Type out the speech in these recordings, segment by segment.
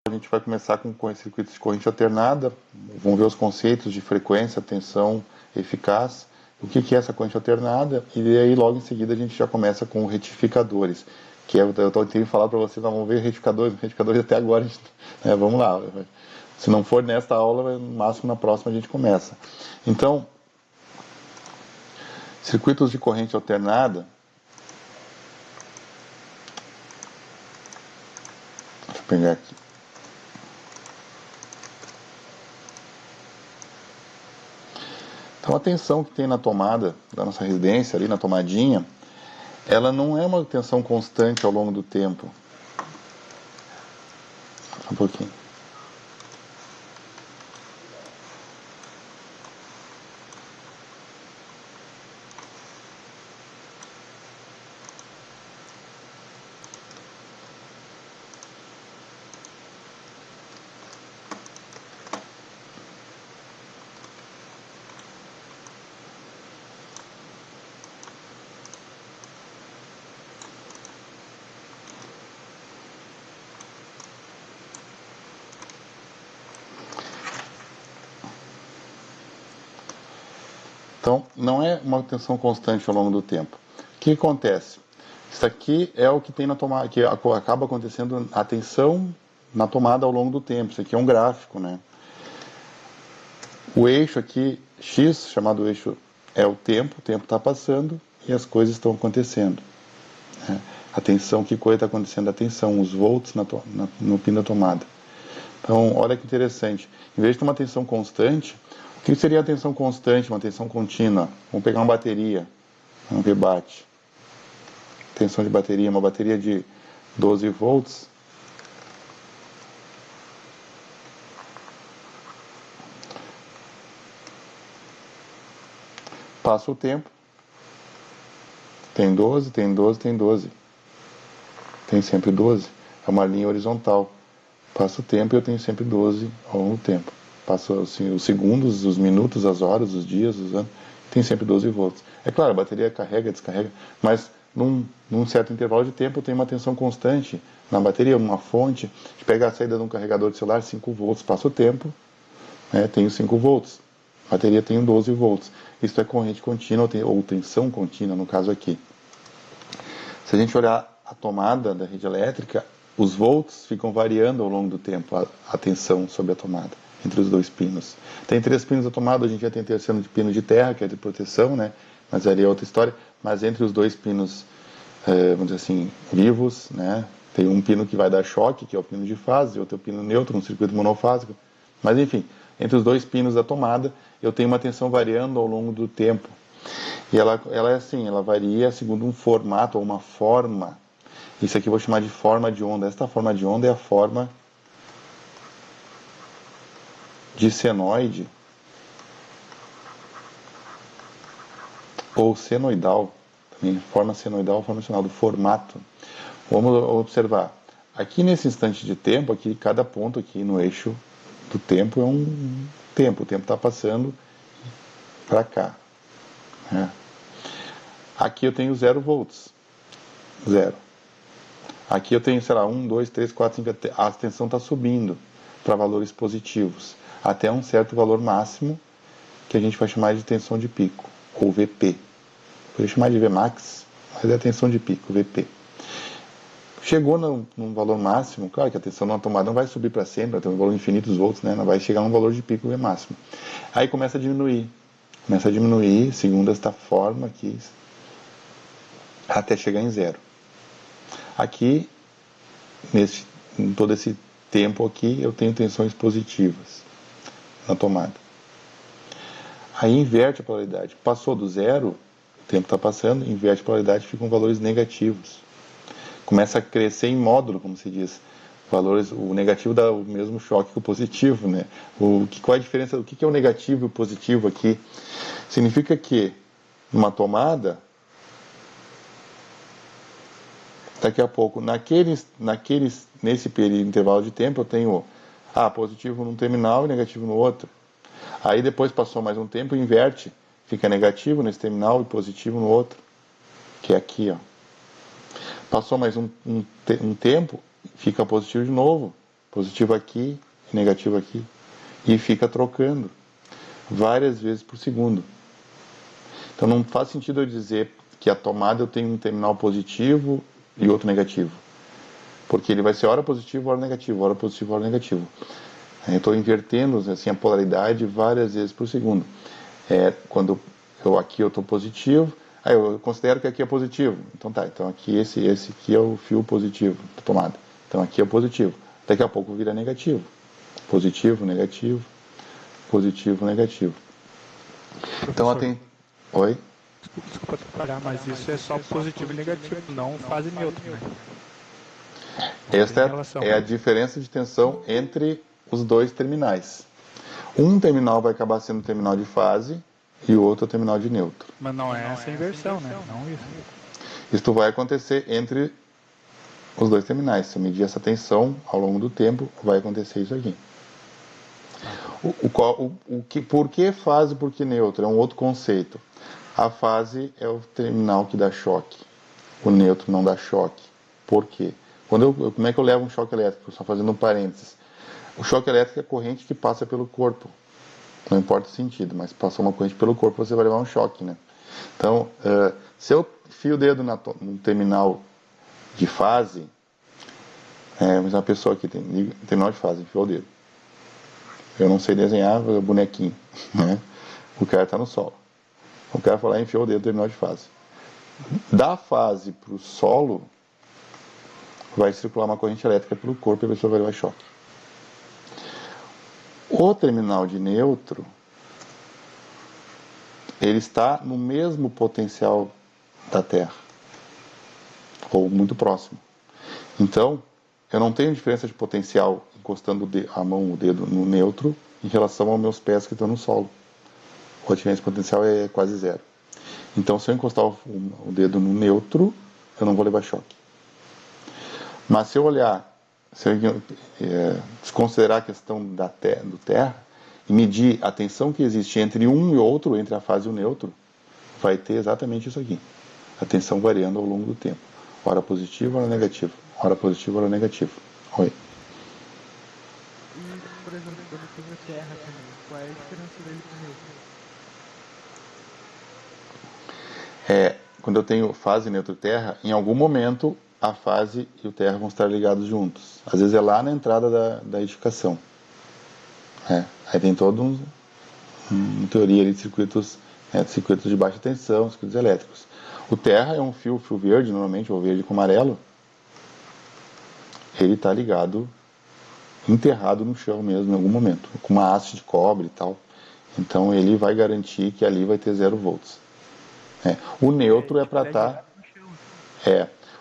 A gente vai começar com circuitos de corrente alternada, vamos ver os conceitos de frequência, tensão, eficaz, o que é essa corrente alternada, e aí logo em seguida a gente já começa com retificadores, que eu tenho falado para vocês, vamos ver retificadores até agora, vamos lá, se não for nesta aula, no máximo na próxima a gente começa. Então, circuitos de corrente alternada, deixa eu pegar aqui. Então a tensão que tem na tomada da nossa residência, ali na tomadinha, ela não é uma tensão constante ao longo do tempo. Só um pouquinho. Então, não é uma tensão constante ao longo do tempo. O que acontece? Isso aqui é o que tem na tomada, que acaba acontecendo a tensão na tomada ao longo do tempo. Isso aqui é um gráfico, né? O eixo aqui, X, chamado eixo, é o tempo está passando e as coisas estão acontecendo. Né? A tensão, que coisa está acontecendo? A tensão, os volts no pino da tomada. Então, olha que interessante. Em vez de ter uma tensão constante, o que seria a tensão constante, uma tensão contínua? Vamos pegar uma bateria, vamos ver bate. Tensão de bateria, uma bateria de 12 volts. Passa o tempo. Tem 12, tem 12, tem 12. Tem sempre 12. É uma linha horizontal. Passa o tempo e eu tenho sempre 12 ao longo do tempo. Passa assim, os segundos, os minutos, as horas, os dias, os anos, tem sempre 12 volts. É claro, a bateria carrega, descarrega, mas num certo intervalo de tempo eu tenho uma tensão constante na bateria, uma fonte. De pegar a saída de um carregador de celular, 5 volts, passa o tempo, tenho 5 volts. A bateria tem 12 volts. Isso é corrente contínua ou tensão contínua, no caso aqui. Se a gente olhar a tomada da rede elétrica, os volts ficam variando ao longo do tempo, a tensão sobre a tomada, entre os dois pinos. Tem 3 pinos da tomada, a gente já tem terceiro de pino de terra, que é de proteção, né? Mas ali é outra história. Mas entre os 2 pinos, vamos dizer assim, vivos, né? Tem um pino que vai dar choque, que é o pino de fase, e outro pino neutro, um circuito monofásico. Mas enfim, entre os 2 pinos da tomada, eu tenho uma tensão variando ao longo do tempo. E ela é assim, ela varia segundo um formato ou uma forma. Isso aqui eu vou chamar de forma de onda. Esta forma de onda é a forma de senoide ou senoidal, também forma senoidal, forma senoidal do formato. Vamos observar. Aqui nesse instante de tempo, aqui cada ponto aqui no eixo do tempo é um tempo. O tempo está passando para cá. Né? Aqui eu tenho 0 volts. 0. Aqui eu tenho, sei lá, 1, 2, 3, 4, 5, a tensão está subindo para valores positivos, até um certo valor máximo, que a gente vai chamar de tensão de pico, ou VP. Poderia chamar de Vmax, mas é a tensão de pico, VP. Chegou num valor máximo, claro que a tensão na tomada não vai subir para sempre, vai ter um valor infinito dos volts, né? Não vai chegar a um valor de pico V máximo. Aí começa a diminuir, segundo esta forma aqui, até chegar em 0. Aqui, em todo esse tempo aqui, eu tenho tensões positivas na tomada. Aí inverte a polaridade. Passou do 0, o tempo está passando, inverte a polaridade, ficam valores negativos. Começa a crescer em módulo, como se diz. Valores, o negativo dá o mesmo choque que o positivo, né? Qual é a diferença? O que é o negativo e o positivo aqui? Significa que numa tomada, daqui a pouco, nesse período, intervalo de tempo, eu tenho positivo num terminal e negativo no outro. Aí depois passou mais um tempo, inverte, fica negativo nesse terminal e positivo no outro, que é aqui, ó. Passou mais um tempo, fica positivo de novo, positivo aqui e negativo aqui. E fica trocando várias vezes por segundo. Então não faz sentido eu dizer que a tomada eu tenho um terminal positivo e outro negativo. Porque ele vai ser hora positivo, hora negativo, hora positivo, hora negativo. Eu estou invertendo assim, a polaridade várias vezes por segundo. Quando aqui eu estou positivo, eu considero que aqui é positivo. Então tá, então aqui esse aqui é o fio positivo da tomada. Então aqui é o positivo. Daqui a pouco vira negativo. Positivo, negativo, positivo, negativo. Professor, Então tem. Oi? desculpa atrapalhar, mas isso é só positivo e negativo, não fase neutra, né? Esta é a diferença de tensão entre os dois terminais. Um terminal vai acabar sendo terminal de fase e o outro é terminal de neutro. Mas não é essa inversão, né? Não isso. Isto vai acontecer entre os dois terminais. Se eu medir essa tensão ao longo do tempo, vai acontecer isso aqui. Por que fase e por que neutro? É um outro conceito. A fase é o terminal que dá choque. O neutro não dá choque. Por quê? Como é que eu levo um choque elétrico? Só fazendo um parênteses. O choque elétrico é a corrente que passa pelo corpo. Não importa o sentido, mas passou uma corrente pelo corpo, você vai levar um choque, né? Então, se eu fio o dedo no terminal de fase, mas uma pessoa aqui tem terminal de fase, enfiou o dedo. Eu não sei desenhar bonequinho, né? O cara está no solo. O cara foi lá e enfiou o dedo no terminal de fase. Da fase para o solo, vai circular uma corrente elétrica pelo corpo e a pessoa vai levar choque. O terminal de neutro, ele está no mesmo potencial da Terra, ou muito próximo. Então, eu não tenho diferença de potencial encostando o dedo no neutro em relação aos meus pés que estão no solo. A diferença de potencial é quase zero. Então, se eu encostar o dedo no neutro, eu não vou levar choque. Mas se eu olhar, se eu desconsiderar a questão do Terra e medir a tensão que existe entre um e outro, entre a fase e o neutro, vai ter exatamente isso aqui. A tensão variando ao longo do tempo. Hora positiva, hora negativa. Hora positiva, hora negativa. Oi. E, por exemplo, quando tem a Terra também, qual é a diferença dele com o neutro? Quando eu tenho fase neutro Terra, em algum momento a fase e o Terra vão estar ligados juntos. Às vezes é lá na entrada da edificação. Aí tem todo uma teoria ali de circuitos de baixa tensão, circuitos elétricos. O Terra é um fio verde, normalmente, ou verde com amarelo. Ele está ligado, enterrado no chão mesmo, em algum momento, com uma haste de cobre e tal. Então ele vai garantir que ali vai ter 0 volts. O neutro é para estar...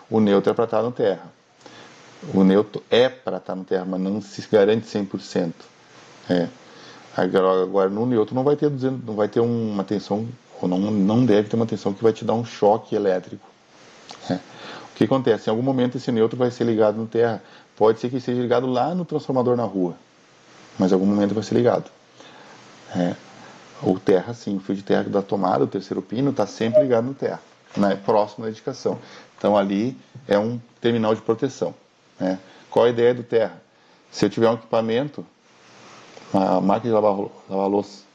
O neutro é para estar no Terra. O neutro é para estar no Terra, mas não se garante 100%. Agora no neutro não vai ter uma tensão, ou não deve ter uma tensão que vai te dar um choque elétrico. O que acontece? Em algum momento esse neutro vai ser ligado no Terra. Pode ser que seja ligado lá no transformador na rua, mas em algum momento vai ser ligado. O Terra, sim, o fio de terra da tomada, o terceiro pino, está sempre ligado no Terra, próximo da edificação. Então ali é um terminal de proteção. Qual a ideia do Terra? Se eu tiver um equipamento, uma máquina de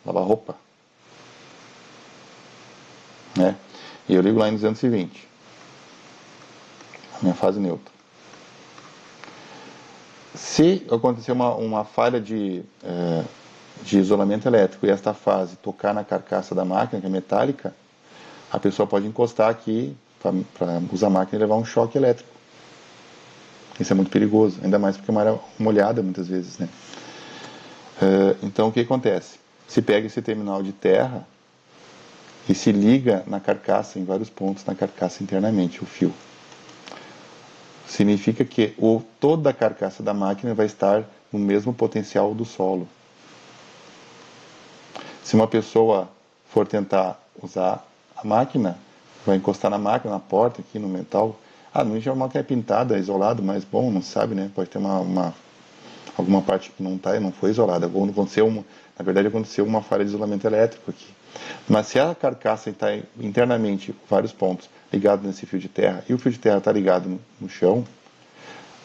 lavar roupa, e eu ligo lá em 220, a minha fase neutra. Se acontecer uma falha de isolamento elétrico e esta fase tocar na carcaça da máquina, que é metálica, a pessoa pode encostar aqui para usar a máquina e levar um choque elétrico. Isso é muito perigoso, ainda mais porque é uma área molhada muitas vezes, né? Então o que acontece? Se pega esse terminal de terra e se liga na carcaça, em vários pontos na carcaça internamente, o fio. Significa que toda a carcaça da máquina vai estar no mesmo potencial do solo. Se uma pessoa for tentar usar a máquina, vai encostar na máquina, na porta, aqui no metal. Não é uma máquina pintada, isolado, mas bom, não sabe, né? Pode ter alguma parte que não foi isolada. Na verdade, aconteceu uma falha de isolamento elétrico aqui. Mas se a carcaça está internamente, vários pontos, ligados nesse fio de terra, e o fio de terra está ligado no chão,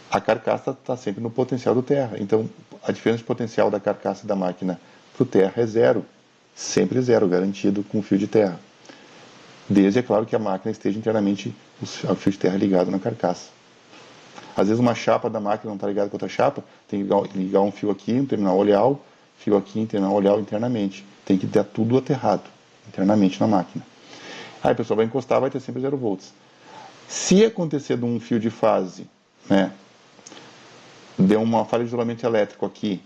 a carcaça está sempre no potencial do terra. Então, a diferença de potencial da carcaça da máquina para o terra é zero. Sempre zero, garantido com o fio de terra. Desde, é claro, que a máquina esteja internamente o fio de terra ligado na carcaça. Às vezes uma chapa da máquina não está ligada com outra chapa, tem que ligar um fio aqui, um terminal oleal, fio aqui, um terminal oleal internamente. Tem que ter tudo aterrado internamente na máquina. Aí a pessoa vai encostar, vai ter sempre 0 volts. Se acontecer de um fio de fase, né, deu uma falha de isolamento elétrico aqui,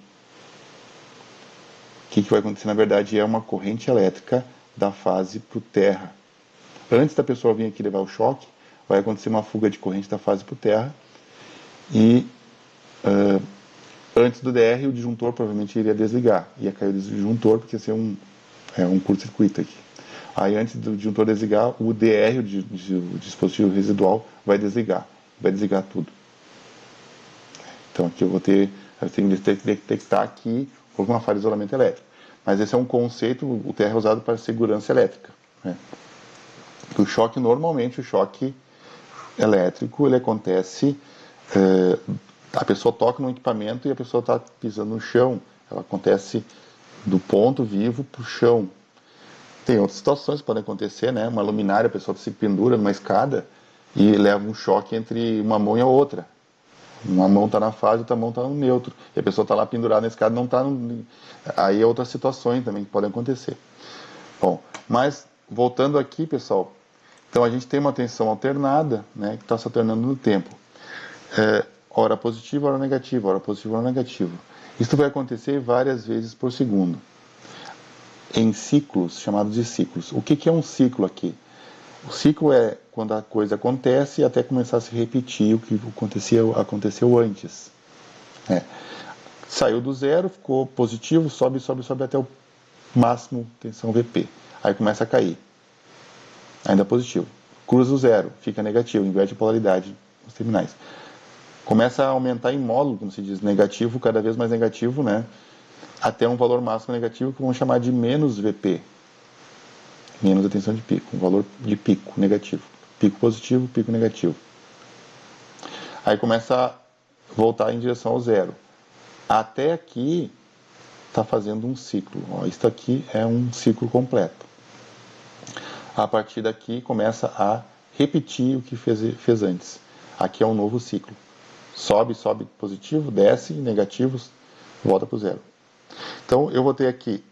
o que vai acontecer? Na verdade, é uma corrente elétrica da fase para o terra. Antes da pessoa vir aqui levar o choque, vai acontecer uma fuga de corrente da fase para o terra e antes do DR, o disjuntor provavelmente iria desligar. Ia cair o disjuntor porque ia ser um curto-circuito aqui. Aí antes do disjuntor desligar, o DR, o dispositivo residual, vai desligar tudo. Então aqui eu tenho que detectar aqui uma falha de isolamento elétrico. Mas esse é um conceito, o TR é usado para segurança elétrica. Né? O choque, normalmente, o choque elétrico, ele acontece, a pessoa toca no equipamento e a pessoa está pisando no chão. Ela acontece do ponto vivo para o chão. Tem outras situações que podem acontecer, né? Uma luminária, a pessoa se pendura numa escada e leva um choque entre uma mão e a outra. Uma mão está na fase, outra mão está no neutro. E a pessoa está lá pendurada na escada, não está no... Aí é outras situações também que podem acontecer. Bom, mas voltando aqui, pessoal, então a gente tem uma tensão alternada, né, que está se alternando no tempo. Hora positiva, hora negativa, hora positiva, hora negativa. Isso vai acontecer várias vezes por segundo, em ciclos, chamados de ciclos. O que é um ciclo aqui? O ciclo é quando a coisa acontece até começar a se repetir o que aconteceu antes. Saiu do zero, ficou positivo, sobe até o máximo tensão VP. Aí começa a cair. Ainda positivo. Cruza o zero, fica negativo, inverte a polaridade nos terminais. Começa a aumentar em módulo, como se diz, negativo, cada vez mais negativo, né? Até um valor máximo negativo que vamos chamar de menos VP. Menos a tensão de pico, um valor de pico negativo. Pico positivo, pico negativo. Aí começa a voltar em direção ao zero. Até aqui está fazendo um ciclo. Isso aqui é um ciclo completo. A partir daqui começa a repetir o que fez antes. Aqui é um novo ciclo. Sobe positivo, desce, negativos, volta para o zero. Então eu vou ter aqui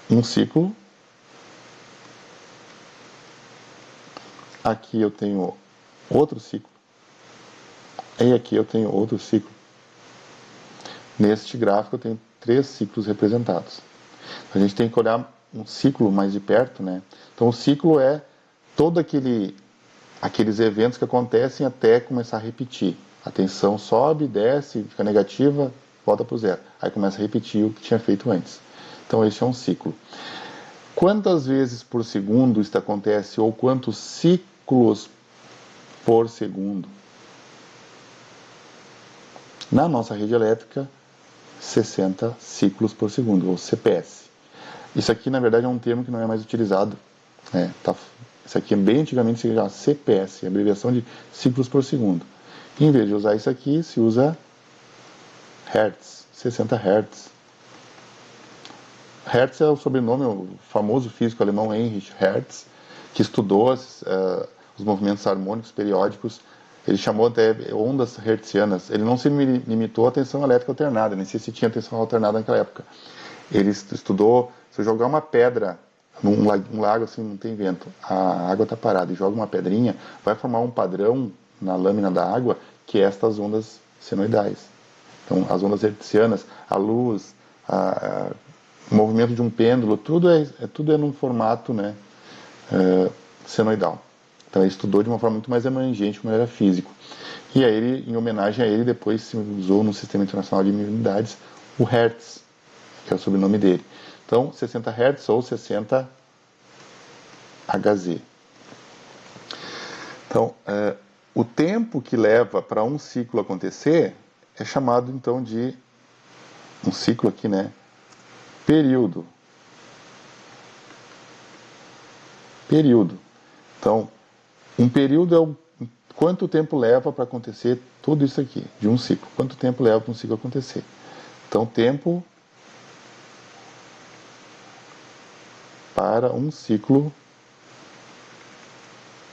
um ciclo. Aqui eu tenho outro ciclo. E aqui eu tenho outro ciclo. Neste gráfico eu tenho 3 ciclos representados. A gente tem que olhar um ciclo mais de perto, né? Então o ciclo é todo aqueles eventos que acontecem até começar a repetir. A tensão sobe, desce, fica negativa, volta para o zero. Aí começa a repetir o que tinha feito antes. Então esse é um ciclo. Quantas vezes por segundo isso acontece ou quantos ciclos por segundo? Na nossa rede elétrica, 60 ciclos por segundo, ou CPS. Isso aqui, na verdade, é um termo que não é mais utilizado. Isso aqui bem antigamente se chamava CPS, abreviação de ciclos por segundo. Em vez de usar isso aqui, se usa Hertz, 60 Hertz. Hertz é o sobrenome, o famoso físico alemão Heinrich Hertz, que estudou os movimentos harmônicos periódicos. Ele chamou até ondas hertzianas. Ele não se limitou à tensão elétrica alternada, nem sei se tinha tensão alternada naquela época. Ele estudou, se eu jogar uma pedra num lago assim, não tem vento, a água está parada, e joga uma pedrinha, vai formar um padrão na lâmina da água, que é estas ondas senoidais. Então, as ondas hertzianas, a luz, o movimento de um pêndulo, tudo é num formato, né, senoidal. Então ele estudou de uma forma muito mais abrangente, como ele era físico. E aí, em homenagem a ele, depois se usou no Sistema Internacional de Unidades o Hertz, que é o sobrenome dele. Então, 60 Hz ou 60 Hz. Então, o tempo que leva para um ciclo acontecer é chamado, então, de um ciclo aqui, né? Período. Período. Então, um período é um quanto tempo leva para acontecer tudo isso aqui, de um ciclo? Quanto tempo leva para um ciclo acontecer? Então, tempo para um ciclo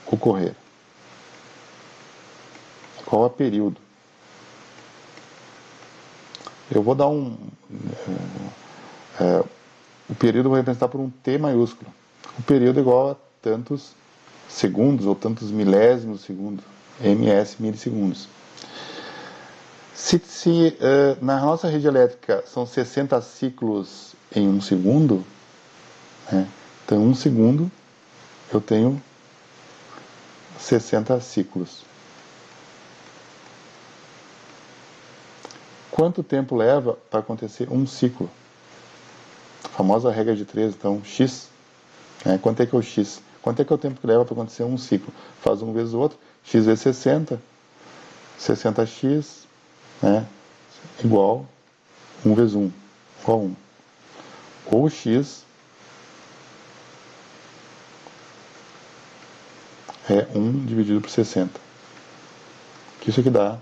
ocorrer. Qual é o período? Eu vou dar o período eu vou representar por um T maiúsculo. O período é igual a tantos segundos ou tantos milésimos de segundo, ms, milissegundos. Se na nossa rede elétrica são 60 ciclos em um segundo, né, então em um segundo eu tenho 60 ciclos. Quanto tempo leva para acontecer um ciclo? A famosa regra de 3, então, x. Né? Quanto é que é o x? Quanto é que é o tempo que leva para acontecer um ciclo? Faz um vezes o outro, x vezes 60, 60x, né? Igual 1 vezes 1, igual a 1. Ou x é 1 dividido por 60. Que isso aqui dá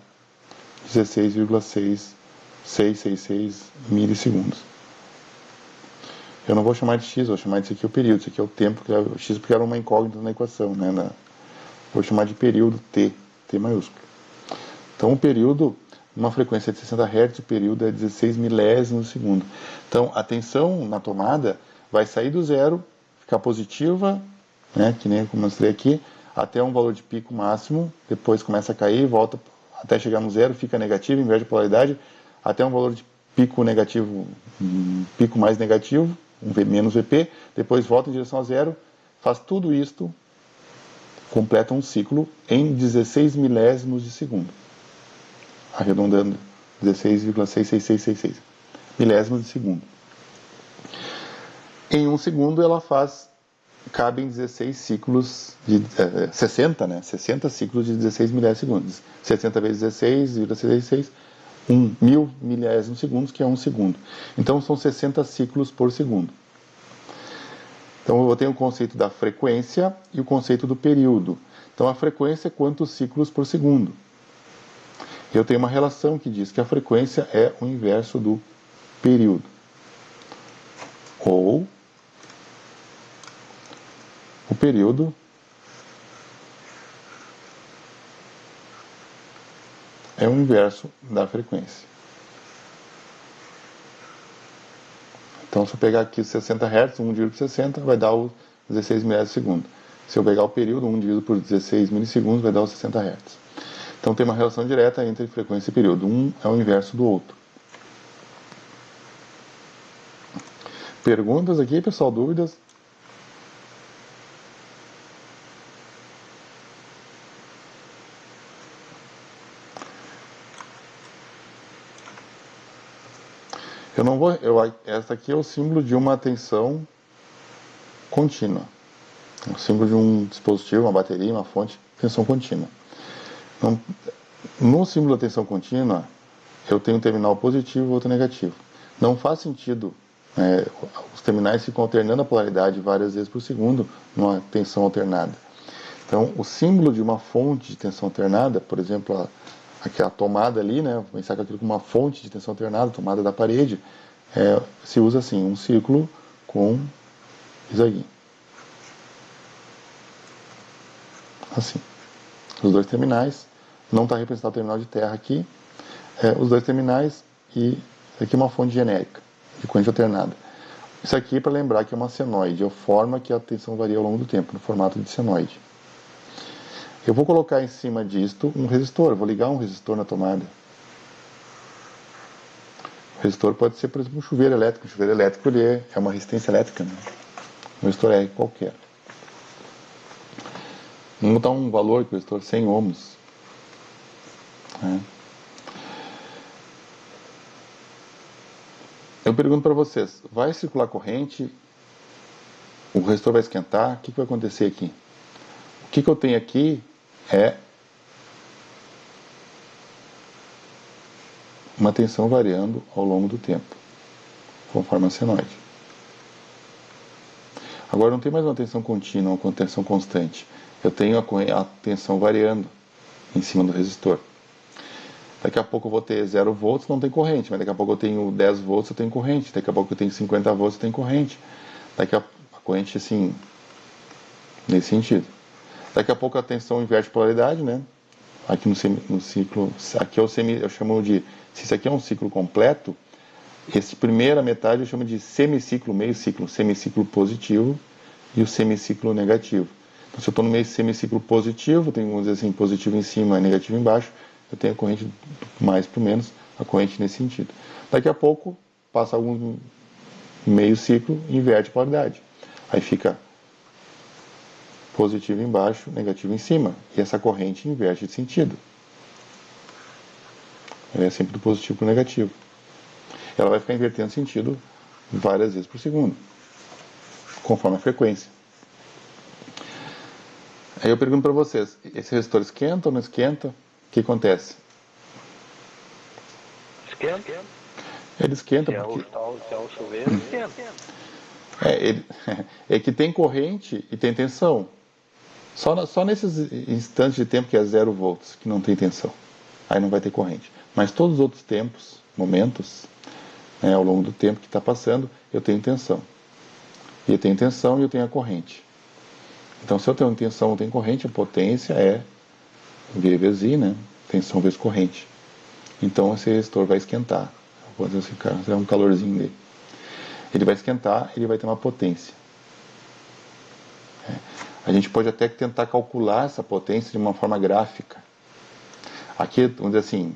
16,6666 milissegundos. Eu não vou chamar de x, vou chamar disso aqui o período. Isso aqui é o tempo, que o x porque era uma incógnita na equação, né? Vou chamar de período t, t maiúsculo. Então o período, uma frequência de 60 Hz, o período é 16 milésimos de segundo. Então a tensão na tomada vai sair do zero, ficar positiva, né? Que nem eu mostrei aqui, até um valor de pico máximo, depois começa a cair, volta até chegar no zero, fica negativo, inverte a polaridade, até um valor de pico negativo, pico mais negativo, menos VP, depois volta em direção a zero, faz tudo isto, completa um ciclo em 16 milésimos de segundo, arredondando 16,66666 milésimos de segundo. Em um segundo ela cabem 16 ciclos de 60, né? 60 ciclos de 16 milissegundos. 60 vezes 16,66, 1.000 milésimos segundos, que é um segundo. Então são 60 ciclos por segundo. Então eu tenho o conceito da frequência e o conceito do período. Então a frequência é quantos ciclos por segundo. Eu tenho uma relação que diz que a frequência é o inverso do período. Ou o período é o inverso da frequência. Então, se eu pegar aqui 60 Hz, 1 dividido por 60, vai dar os 16 milésimos de segundo. Se eu pegar o período, 1 dividido por 16 milissegundos, vai dar os 60 Hz. Então, tem uma relação direta entre frequência e período. Um é o inverso do outro. Perguntas aqui, pessoal? Dúvidas? Essa aqui é o símbolo de uma tensão contínua. O símbolo de um dispositivo, uma bateria, uma fonte, tensão contínua. Então, no símbolo da tensão contínua, eu tenho um terminal positivo e outro negativo. Não faz sentido os terminais ficam alternando a polaridade várias vezes por segundo numa tensão alternada. Então, o símbolo de uma fonte de tensão alternada, por exemplo, aquela tomada ali, né, vou pensar aquilo como uma fonte de tensão alternada, tomada da parede, se usa assim, um círculo com isso aqui. Assim. Os dois terminais, não está representado o terminal de terra aqui, os dois terminais e isso aqui é uma fonte genérica, de corrente alternada. Isso aqui é para lembrar que é uma senoide, é a forma que a tensão varia ao longo do tempo, no formato de senoide. Eu vou colocar em cima disto um resistor, eu vou ligar um resistor na tomada. O resistor pode ser, por exemplo, um chuveiro elétrico. O chuveiro elétrico ele é uma resistência elétrica, né? Um resistor é qualquer. Vamos botar um valor que o resistor 100 ohms. Né? Eu pergunto para vocês, vai circular corrente? O resistor vai esquentar? O que vai acontecer aqui? O que eu tenho aqui é uma tensão variando ao longo do tempo, conforme a senoide. Agora não tem mais uma tensão contínua, uma tensão constante. Eu tenho a tensão variando. em cima do resistor. Daqui a pouco eu vou ter 0 volts, não tem corrente, mas daqui a pouco eu tenho 10 volts, eu tenho corrente, daqui a pouco eu tenho 50 volts, eu tenho corrente. Daqui a corrente, assim, nesse sentido. Daqui a pouco a tensão inverte polaridade, né? Aqui no ciclo, aqui eu chamo de, se isso aqui é um ciclo completo, essa primeira metade eu chamo de semiciclo, meio ciclo, semiciclo positivo e o semiciclo negativo. Então, se eu estou no meio semiciclo positivo, tenho, vamos dizer assim, positivo em cima e negativo embaixo, eu tenho a corrente do mais para o menos, a corrente nesse sentido. Daqui a pouco, passa algum meio ciclo e inverte a polaridade. Aí fica positivo embaixo, negativo em cima. E essa corrente inverte de sentido. Ela é sempre do positivo para o negativo. Ela vai ficar invertendo sentido várias vezes por segundo, conforme a frequência. Aí eu pergunto para vocês, esse resistor esquenta ou não esquenta? O que acontece? Esquenta. Ele esquenta Se porque... é o chuveiro, esquenta. É que tem corrente e tem tensão. Só nesses instantes de tempo que é 0 volts, que não tem tensão. Aí não vai ter corrente. Mas todos os outros tempos, momentos, ao longo do tempo que está passando, eu tenho tensão. E eu tenho tensão e eu tenho a corrente. Então, se eu tenho tensão ou tenho corrente, a potência é V vezes I, né? Tensão vezes corrente. Então, esse resistor vai esquentar. Vou dizer assim, é um calorzinho dele. Ele vai esquentar, ele vai ter uma potência. A gente pode até tentar calcular essa potência de uma forma gráfica. Aqui, vamos dizer assim,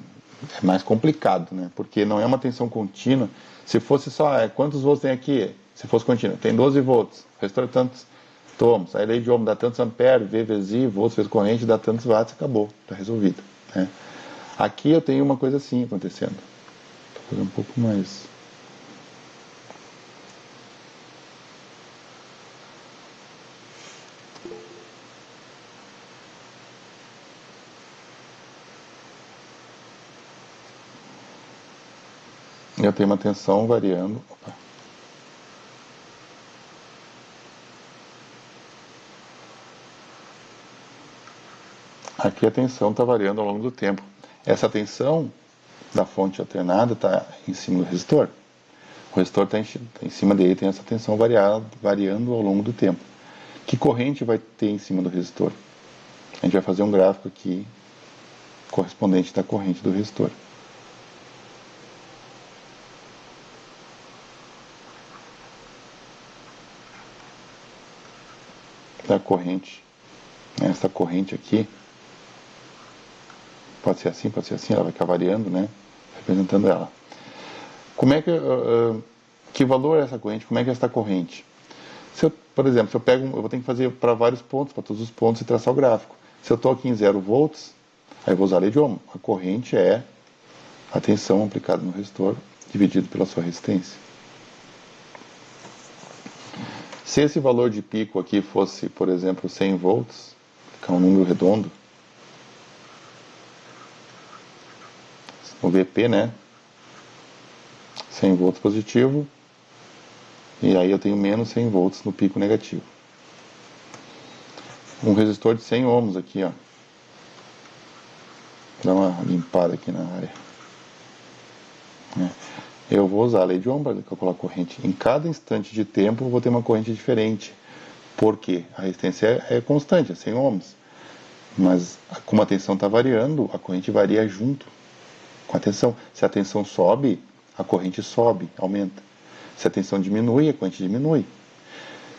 é mais complicado, né? Porque não é uma tensão contínua. Se fosse só, quantos volts tem aqui? Se fosse contínua, tem 12 volts, o resistor é tantos ohms. Aí a lei de Ohm dá tantos amperes, V vezes I, volts vezes corrente, dá tantos watts, acabou, está resolvido. Né? Aqui eu tenho uma coisa assim acontecendo. Vou fazer um pouco mais... Eu tenho uma tensão variando. Opa. Aqui a tensão está variando ao longo do tempo. Essa tensão da fonte alternada está em cima do resistor. O resistor está em cima dele, tem essa tensão variando ao longo do tempo. Que corrente vai ter em cima do resistor? A gente vai fazer um gráfico aqui correspondente da corrente do resistor. Da corrente, essa corrente aqui, pode ser assim, ela vai ficar variando, né? Representando ela. Como é que valor é essa corrente? Como é que é essa corrente? Se eu, por exemplo, se eu pego, eu vou ter que fazer para vários pontos, para todos os pontos e traçar o gráfico. Se eu estou aqui em 0 volts, aí eu vou usar a lei de Ohm. A corrente é a tensão aplicada no resistor dividido pela sua resistência. Se esse valor de pico aqui fosse, por exemplo, 100 volts, que é um número redondo, o VP, né? 100 volts positivo, e aí eu tenho menos 100 volts no pico negativo. Um resistor de 100 ohms aqui, ó. Dá uma limpada aqui na área. Eu vou usar a lei de Ohm para calcular a corrente. Em cada instante de tempo eu vou ter uma corrente diferente. Por quê? A resistência é constante, é 100 ohms. Mas como a tensão está variando, a corrente varia junto com a tensão. Se a tensão sobe, a corrente sobe, aumenta. Se a tensão diminui, a corrente diminui.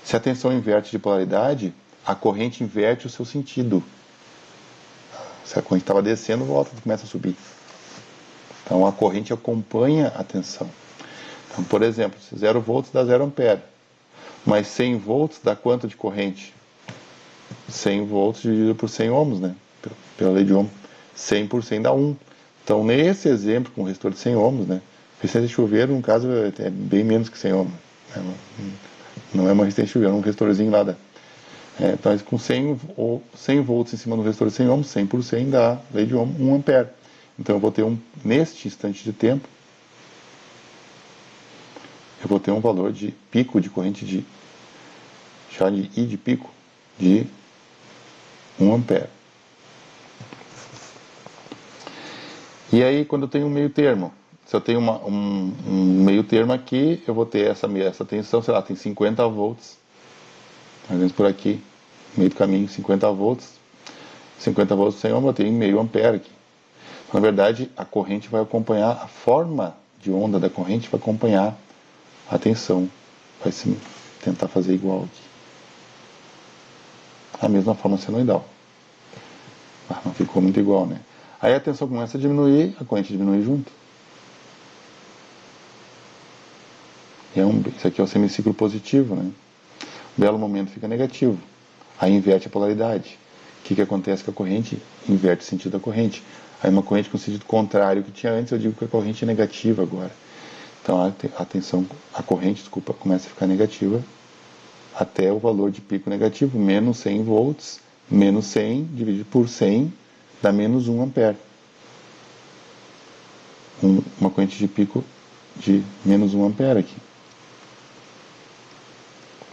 Se a tensão inverte de polaridade, a corrente inverte o seu sentido. Se a corrente estava descendo, volta e começa a subir. Então a corrente acompanha a tensão. Então, por exemplo, 0 volts dá 0 ampere. Mas 100 volts dá quanto de corrente? 100 volts dividido por 100 ohms, né? Pela lei de Ohm. 100 por 100 dá 1. Então, nesse exemplo, com o resistor de 100 ohms, né? Resistência de chuveiro, no caso, é bem menos que 100 ohms. Não é uma resistência de chuveiro, é um resistorzinho lá. Então, com 100 volts em cima do resistor de 100 ohms, 100 por 100 dá, lei de Ohm, 1 ampere. Então, eu vou ter neste instante de tempo, eu vou ter um valor de pico de corrente já de I de pico, de 1 ampere. E aí, quando eu tenho um meio termo, se eu tenho um meio termo aqui, eu vou ter essa tensão, sei lá, tem 50 volts, mais ou menos por aqui, meio do caminho, 50 volts, 50 volts sem ombro, eu tenho meio ampere aqui. Na verdade, a corrente vai acompanhar, a forma de onda da corrente vai acompanhar a tensão. Vai se tentar fazer igual aqui. A mesma forma senoidal. Não ficou muito igual, né? Aí a tensão começa a diminuir, a corrente diminui junto. E isso aqui é o semiciclo positivo, né? Um belo momento fica negativo. Aí inverte a polaridade. O que acontece com a corrente? Inverte o sentido da corrente. Aí uma corrente com sentido contrário que tinha antes, eu digo que a corrente é negativa agora. Então a corrente começa a ficar negativa até o valor de pico negativo, menos 100 volts, menos 100 dividido por 100 dá menos 1 ampere. Uma corrente de pico de menos 1 ampere aqui.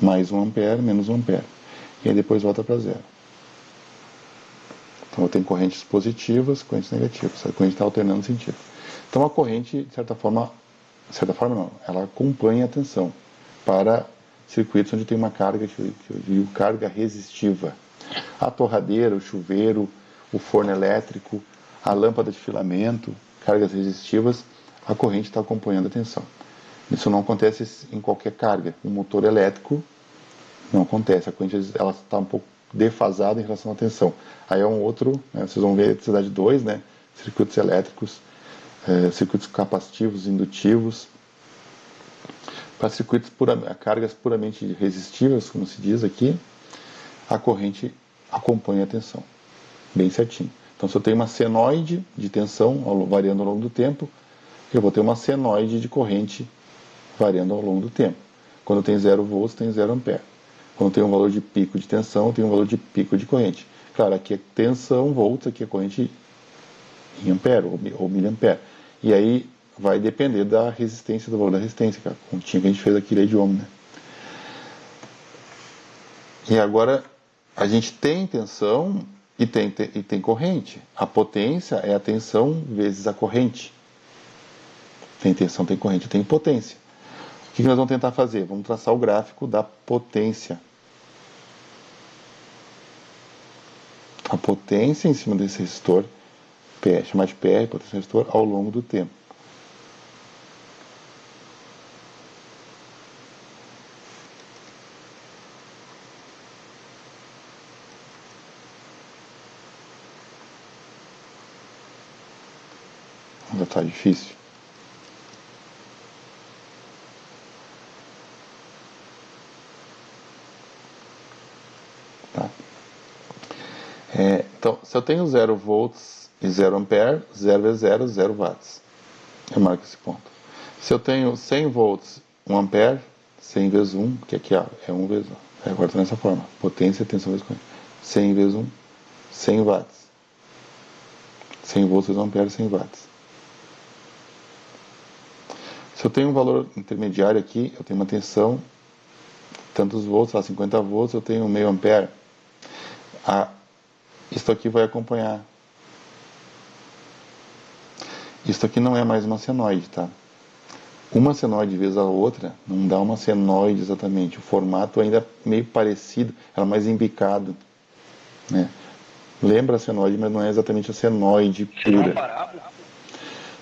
Mais 1 ampere, menos 1 ampere. E aí depois volta para zero. Então eu tenho correntes positivas, correntes negativas. A corrente está alternando sentido. Então a corrente, de certa forma não, ela acompanha a tensão para circuitos onde tem uma carga, que eu digo carga resistiva. A torradeira, o chuveiro, o forno elétrico, a lâmpada de filamento, cargas resistivas, a corrente está acompanhando a tensão. Isso não acontece em qualquer carga. Um motor elétrico não acontece. A corrente está um pouco defasada em relação à tensão. Aí é um outro, né, vocês vão ver a eletricidade 2, né, circuitos elétricos, circuitos capacitivos, indutivos. Para circuitos cargas puramente resistivas, como se diz aqui, a corrente acompanha a tensão, bem certinho. Então, se eu tenho uma senoide de tensão variando ao longo do tempo, eu vou ter uma senoide de corrente variando ao longo do tempo. Quando eu tenho 0 volts, tem 0 ampere. Quando eu tenho um valor de pico de tensão, eu tenho um valor de pico de corrente. Claro, aqui é tensão, volts, aqui é corrente em ampere ou miliampere. E aí vai depender da resistência, do valor da resistência, que é a continha que a gente fez aqui, lei de Ohm, né? E agora, a gente tem tensão e tem corrente. A potência é a tensão vezes a corrente. Tem tensão, tem corrente, tem potência. O que nós vamos tentar fazer? Vamos traçar o gráfico da potência. A potência em cima desse resistor, chamar de PR, potência do resistor, ao longo do tempo. Ainda está difícil. Tá. Então, se eu tenho 0 volts e 0 ampere, 0 vezes 0, 0 watts. Eu marco esse ponto. Se eu tenho 100 volts, 1 ampere, 100 vezes 1, que aqui é 1 vezes 1. Agora está nessa forma. Potência, tensão vezes corrente. 100 vezes 1, 100 watts. 100 volts vezes 1 ampere, 100 watts. Se eu tenho um valor intermediário aqui, eu tenho uma tensão, tantos volts, 50 volts, eu tenho meio ampere. Isto aqui vai acompanhar. Isto aqui não é mais uma senoide, tá? Uma senoide vezes a outra não dá uma senoide exatamente. O formato ainda é meio parecido, ela é mais embicado, né? Lembra a senoide, mas não é exatamente a senoide pura.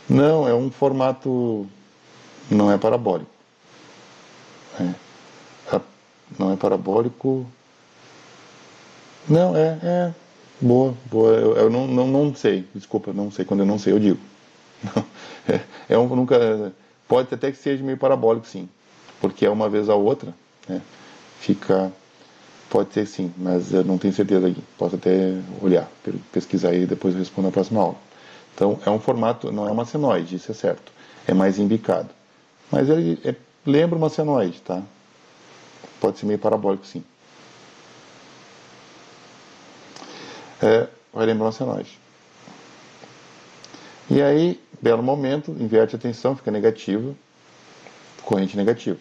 Não, é um formato... Não é parabólico. Não é parabólico. Não, boa. Eu não sei. Desculpa, não sei. Quando eu não sei, eu digo. Nunca. Pode até que seja meio parabólico, sim. Porque é uma vez a outra, né? Pode ser sim, mas eu não tenho certeza aqui. Posso até olhar, pesquisar e depois eu respondo na próxima aula. Então, é um formato, não é uma senoide, isso é certo. É mais embicado. Mas ele lembra uma senoide, tá? Pode ser meio parabólico, sim. Vai lembrar uma senoide. E aí, belo momento, inverte a tensão, fica negativa, corrente negativa.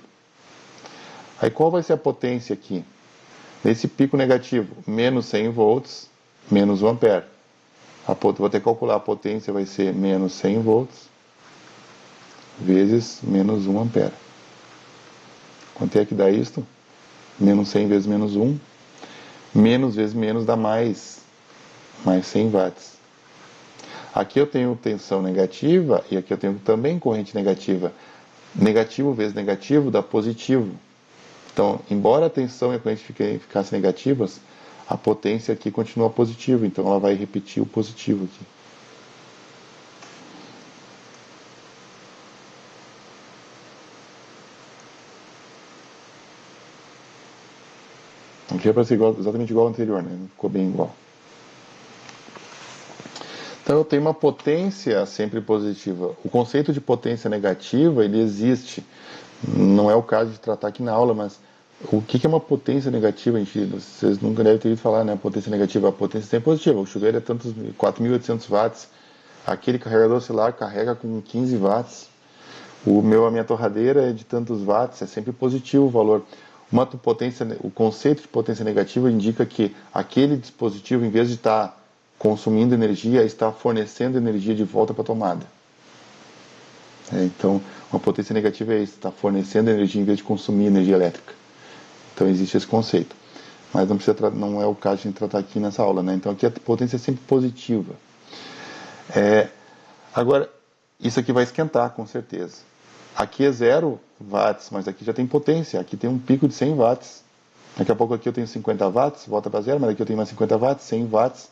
Aí qual vai ser a potência aqui? Nesse pico negativo, menos 100 volts, menos 1 ampere. Vou ter que calcular a potência, vai ser menos 100 volts vezes menos 1 ampere. Quanto é que dá isto? Menos 100 vezes menos 1. Menos vezes menos dá mais 100 watts. Aqui eu tenho tensão negativa e aqui eu tenho também corrente negativa. Negativo vezes negativo dá positivo. Então, embora a tensão e a corrente ficassem negativas, a potência aqui continua positiva. Então, ela vai repetir o positivo aqui. Aqui é para ser exatamente igual ao anterior, né? Ficou bem igual. Então eu tenho uma potência sempre positiva. O conceito de potência negativa, ele existe. Não é o caso de tratar aqui na aula, mas o que é uma potência negativa? Vocês nunca devem ter ouvido falar, né? Potência negativa, a potência sempre positiva. O chuveiro é tantos 4.800 watts. Aquele carregador celular carrega com 15 watts. A minha torradeira é de tantos watts, é sempre positivo o valor. O conceito de potência negativa indica que aquele dispositivo, em vez de estar consumindo energia, está fornecendo energia de volta para a tomada. Então, uma potência negativa é isso, está fornecendo energia em vez de consumir energia elétrica. Então, existe esse conceito. Mas não é o caso de a gente tratar aqui nessa aula, né? Então, aqui a potência é sempre positiva. Agora, isso aqui vai esquentar, com certeza. Aqui é 0 watts, mas aqui já tem potência. Aqui tem um pico de 100 watts. Daqui a pouco aqui eu tenho 50 watts, volta para 0, mas aqui eu tenho mais 50 watts, 100 watts.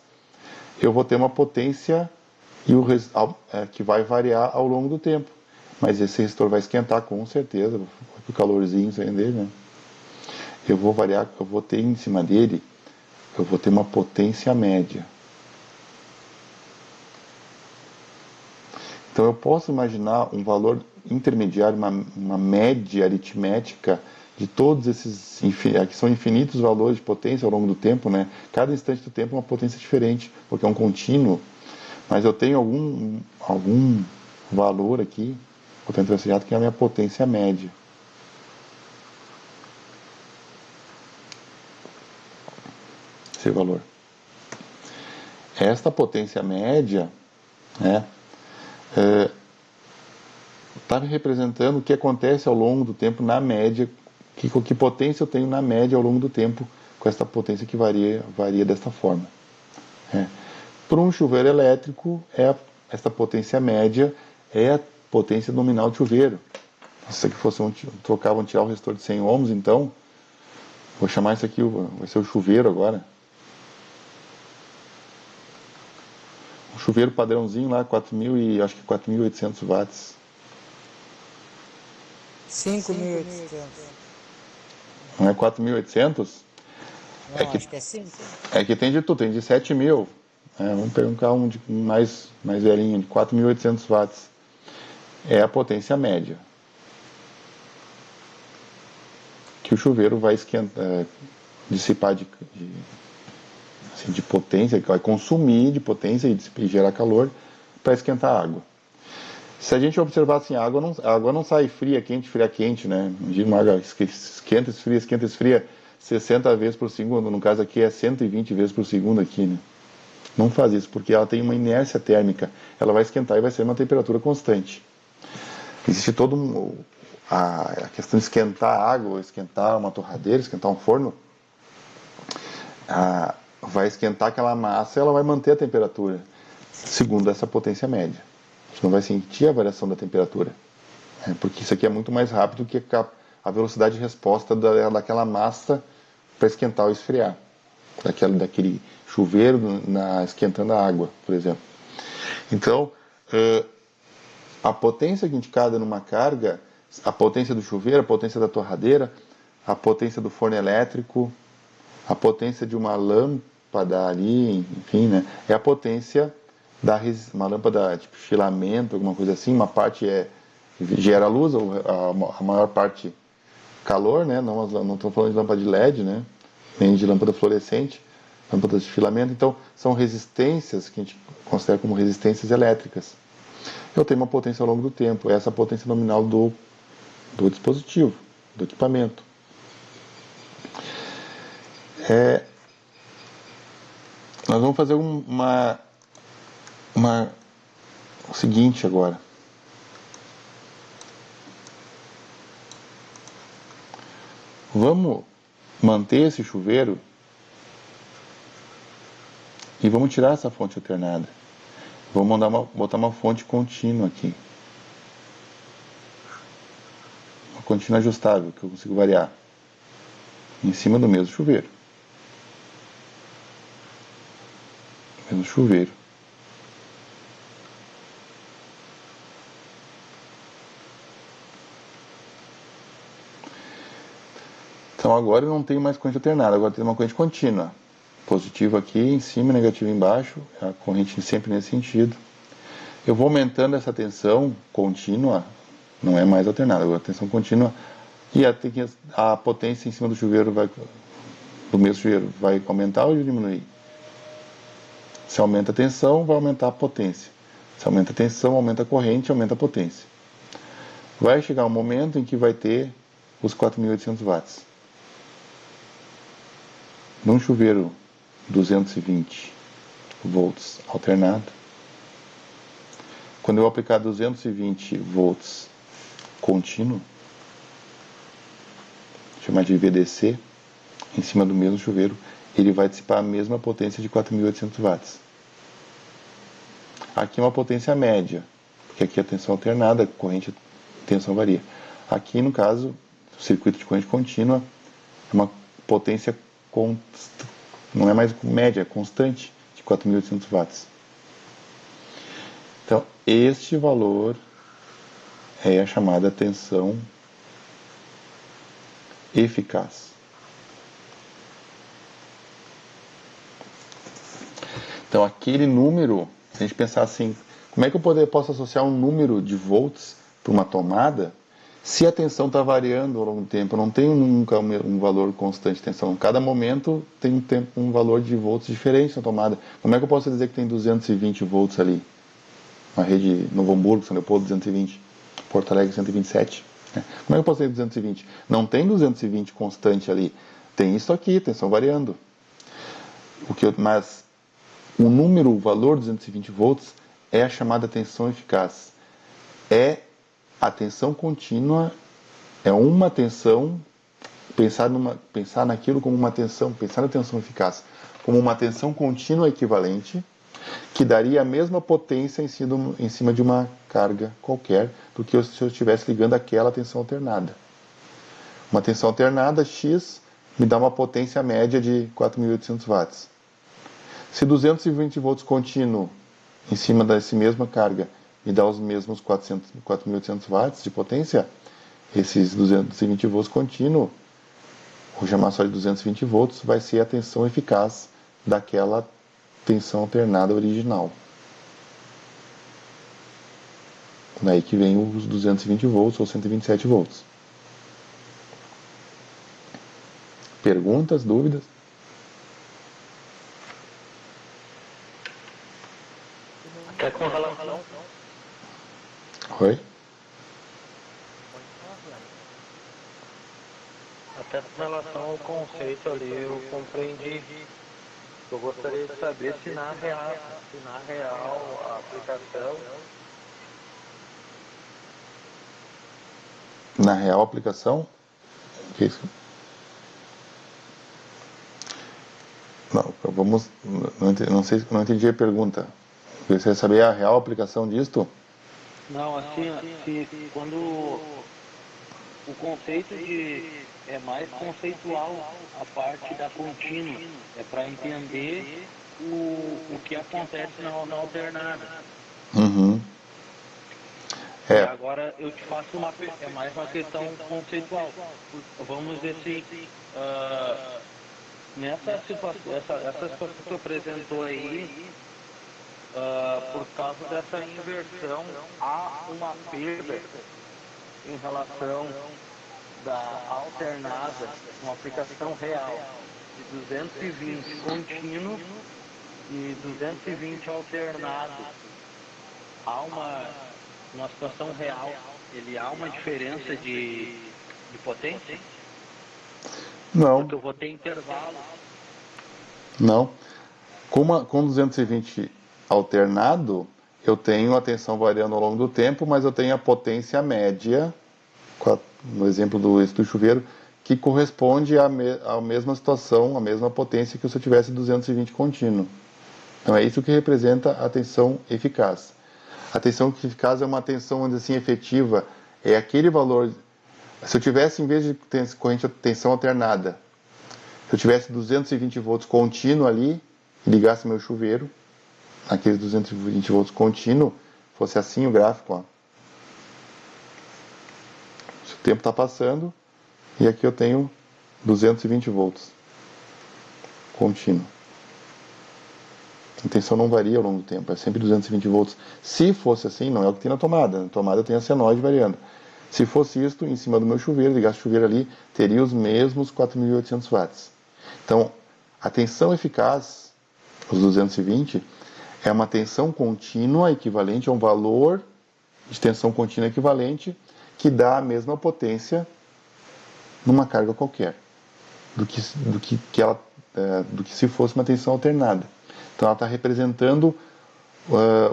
Eu vou ter uma potência que vai variar ao longo do tempo. Mas esse resistor vai esquentar com certeza, o calorzinho saindo dele, né? Eu vou ter em cima dele, eu vou ter uma potência média. Então eu posso imaginar um valor intermediário, uma média aritmética de todos esses, que são infinitos valores de potência ao longo do tempo, né? Cada instante do tempo é uma potência diferente, porque é um contínuo, mas eu tenho algum valor aqui, potência associada, que é a minha potência média. Esse valor. Esta potência média, né, está me representando o que acontece ao longo do tempo na média, que potência eu tenho na média ao longo do tempo com essa potência que varia desta forma. Para um chuveiro elétrico, esta potência média é a potência nominal de chuveiro. Se aqui fosse vamos tirar o resistor de 100 ohms, então, vou chamar isso aqui, vai ser o chuveiro agora. Um chuveiro padrãozinho lá, 4.800 watts. 5.800. Não é 4.800? Acho que é 5. É que tem de tudo, tem de 7.000. Vamos pegar um carro mais velhinho, de 4.800 watts. É a potência média que o chuveiro vai dissipar de potência, que vai consumir de potência e gerar calor para esquentar a água. Se a gente observar assim, a água não sai fria, quente, né? Imagina uma água esquenta, esfria 60 vezes por segundo. No caso aqui é 120 vezes por segundo aqui, né? Não faz isso, porque ela tem uma inércia térmica. Ela vai esquentar e vai ser uma temperatura constante. Existe a questão de esquentar a água, esquentar uma torradeira, esquentar um forno. Vai esquentar aquela massa e ela vai manter a temperatura, segundo essa potência média. Você não vai sentir a variação da temperatura, porque isso aqui é muito mais rápido que a velocidade de resposta daquela massa para esquentar ou esfriar. Daquele chuveiro esquentando a água, por exemplo. Então, a potência indicada numa carga, a potência do chuveiro, a potência da torradeira, a potência do forno elétrico, a potência de uma lâmpada ali, enfim, né, é a potência uma lâmpada tipo filamento, alguma coisa assim. Uma parte gera luz, a maior parte calor, né? Não estou falando de lâmpada de LED, né? Nem de lâmpada fluorescente, lâmpadas de filamento. Então, são resistências que a gente considera como resistências elétricas. Eu tenho uma potência ao longo do tempo, essa é a potência nominal do dispositivo, do equipamento. Nós vamos fazer o seguinte agora. Vamos manter esse chuveiro e vamos tirar essa fonte alternada. Vamos botar uma fonte contínua aqui. Uma contínua ajustável, que eu consigo variar. Em cima do mesmo chuveiro. Mesmo chuveiro. Então agora eu não tenho mais corrente alternada, agora tem uma corrente contínua. Positivo aqui em cima, negativo embaixo, a corrente sempre nesse sentido. Eu vou aumentando essa tensão contínua, não é mais alternada, agora a tensão contínua, e a potência em cima do chuveiro do mesmo chuveiro vai aumentar ou diminuir? Se aumenta a tensão, vai aumentar a potência. Se aumenta a tensão, aumenta a corrente, aumenta a potência. Vai chegar um momento em que vai ter os 4.800 watts. Num chuveiro 220 volts alternado, quando eu aplicar 220 volts contínuo, chamar de VDC, em cima do mesmo chuveiro, ele vai dissipar a mesma potência de 4.800 watts. Aqui é uma potência média, porque aqui a tensão alternada, a corrente, a tensão varia. Aqui, no caso, o circuito de corrente contínua é uma potência não é mais média, é constante, de 4.800 watts. Então, este valor é a chamada tensão eficaz. Então, aquele número, se a gente pensar assim, como é que eu posso associar um número de volts para uma tomada se a tensão está variando ao longo do tempo? Eu não tenho nunca um valor constante de tensão. Cada momento tem um valor de volts diferente na tomada. Como é que eu posso dizer que tem 220 volts ali? Na rede Novo Hamburgo, São Leopoldo, 220. Porto Alegre, 127. Né? Como é que eu posso ter 220? Não tem 220 constante ali. Tem isso aqui, tensão variando. Mas o número, o valor 220 volts é a chamada tensão eficaz. A tensão contínua é uma tensão, pensar naquilo como uma tensão, pensar na tensão eficaz como uma tensão contínua equivalente, que daria a mesma potência em cima de uma carga qualquer do que se eu estivesse ligando aquela tensão alternada. Uma tensão alternada, X, me dá uma potência média de 4.800 watts. Se 220 volts contínuo em cima dessa mesma carga me dá os mesmos 4.800 watts de potência, esses 220 volts contínuo, vou chamar só de 220 volts, vai ser a tensão eficaz daquela tensão alternada original. Daí que vem os 220 volts ou 127 volts. Perguntas, dúvidas? Até com relação. Oi? Até com relação ao conceito ali, eu compreendi. Eu gostaria de saber se na real a aplicação. Na real aplicação? O que é isso? Não, vamos. Não entendi a pergunta. Você quer saber a real aplicação disto? Não, assim, se quando o conceito é mais conceitual, a parte da contínua, é para entender o que acontece na alternada. Uhum. E agora eu te faço é mais uma questão conceitual. Vamos ver se nessa situação, essa situação que tu apresentou aí, por causa dessa inversão, há uma perda em relação da alternada, uma aplicação real de 220 contínuo e 220 alternado. Há uma situação real, há uma diferença de potência? Não. Porque eu vou ter intervalo. Não. Com 220 alternado, eu tenho a tensão variando ao longo do tempo, mas eu tenho a potência média, no exemplo do chuveiro, que corresponde à mesma situação, à mesma potência que se eu tivesse 220 contínuo. Então é isso que representa a tensão eficaz. A tensão eficaz é uma tensão, vamos dizer assim, efetiva, é aquele valor. Se eu tivesse, em vez de corrente de tensão alternada, se eu tivesse 220 volts contínuo ali, e ligasse meu chuveiro, aqueles 220 volts contínuo, fosse assim o gráfico, ó. Se o tempo está passando, e aqui eu tenho 220 volts contínuo. A tensão não varia ao longo do tempo, é sempre 220 volts. Se fosse assim, não é o que tem na tomada. Na tomada eu tenho a senoide variando. Se fosse isto, em cima do meu chuveiro, ligasse o chuveiro ali, teria os mesmos 4.800 watts. Então, a tensão eficaz, os 220, é uma tensão contínua equivalente a um valor de tensão contínua equivalente que dá a mesma potência numa carga qualquer do que se fosse uma tensão alternada. Então ela está representando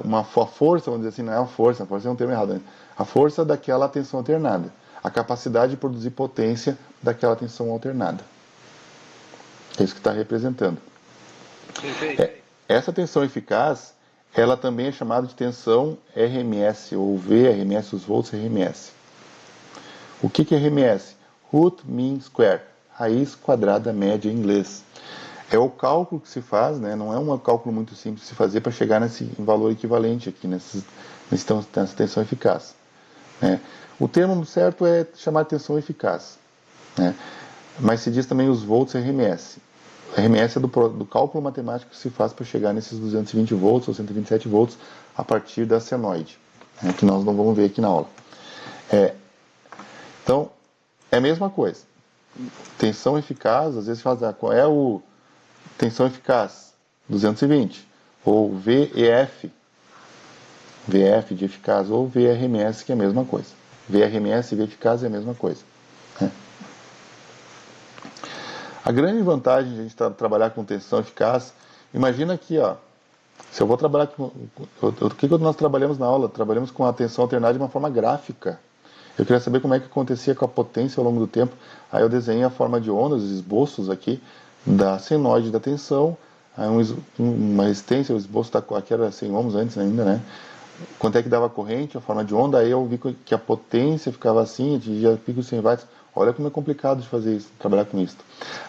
uma força, vamos dizer assim, não é a força é um termo errado, né? A força daquela tensão alternada, a capacidade de produzir potência daquela tensão alternada. É isso que está representando. Essa tensão eficaz, ela também é chamada de tensão RMS, ou VRMS, os volts RMS. O que é RMS? Root Mean Square, raiz quadrada média em inglês. É o cálculo que se faz, né? Não é um cálculo muito simples de se fazer para chegar nesse valor equivalente aqui, nessa tensão eficaz. Né? O termo certo é chamar de tensão eficaz, né? Mas se diz também os volts RMS. RMS é do cálculo matemático que se faz para chegar nesses 220 volts ou 127 volts a partir da senoide, né? Que nós não vamos ver aqui na aula. Então, é a mesma coisa. Tensão eficaz, às vezes faz qual é o tensão eficaz? 220. Ou VEF. VF de eficaz. Ou VRMS, que é a mesma coisa. VRMS e V eficaz é a mesma coisa. Né? A grande vantagem de a gente trabalhar com tensão eficaz, imagina aqui, ó. Se eu vou trabalhar com... O que nós trabalhamos na aula? Trabalhamos com a tensão alternada de uma forma gráfica. Eu queria saber como é que acontecia com a potência ao longo do tempo. Aí eu desenhei a forma de ondas, os esboços aqui, da senoide da tensão, aí uma resistência, o esboço aqui era 100 ohms antes ainda, né? Quanto é que dava a corrente, a forma de onda, aí eu vi que a potência ficava assim, atingia pico 100 watts. Olha como é complicado de fazer isso, trabalhar com isso.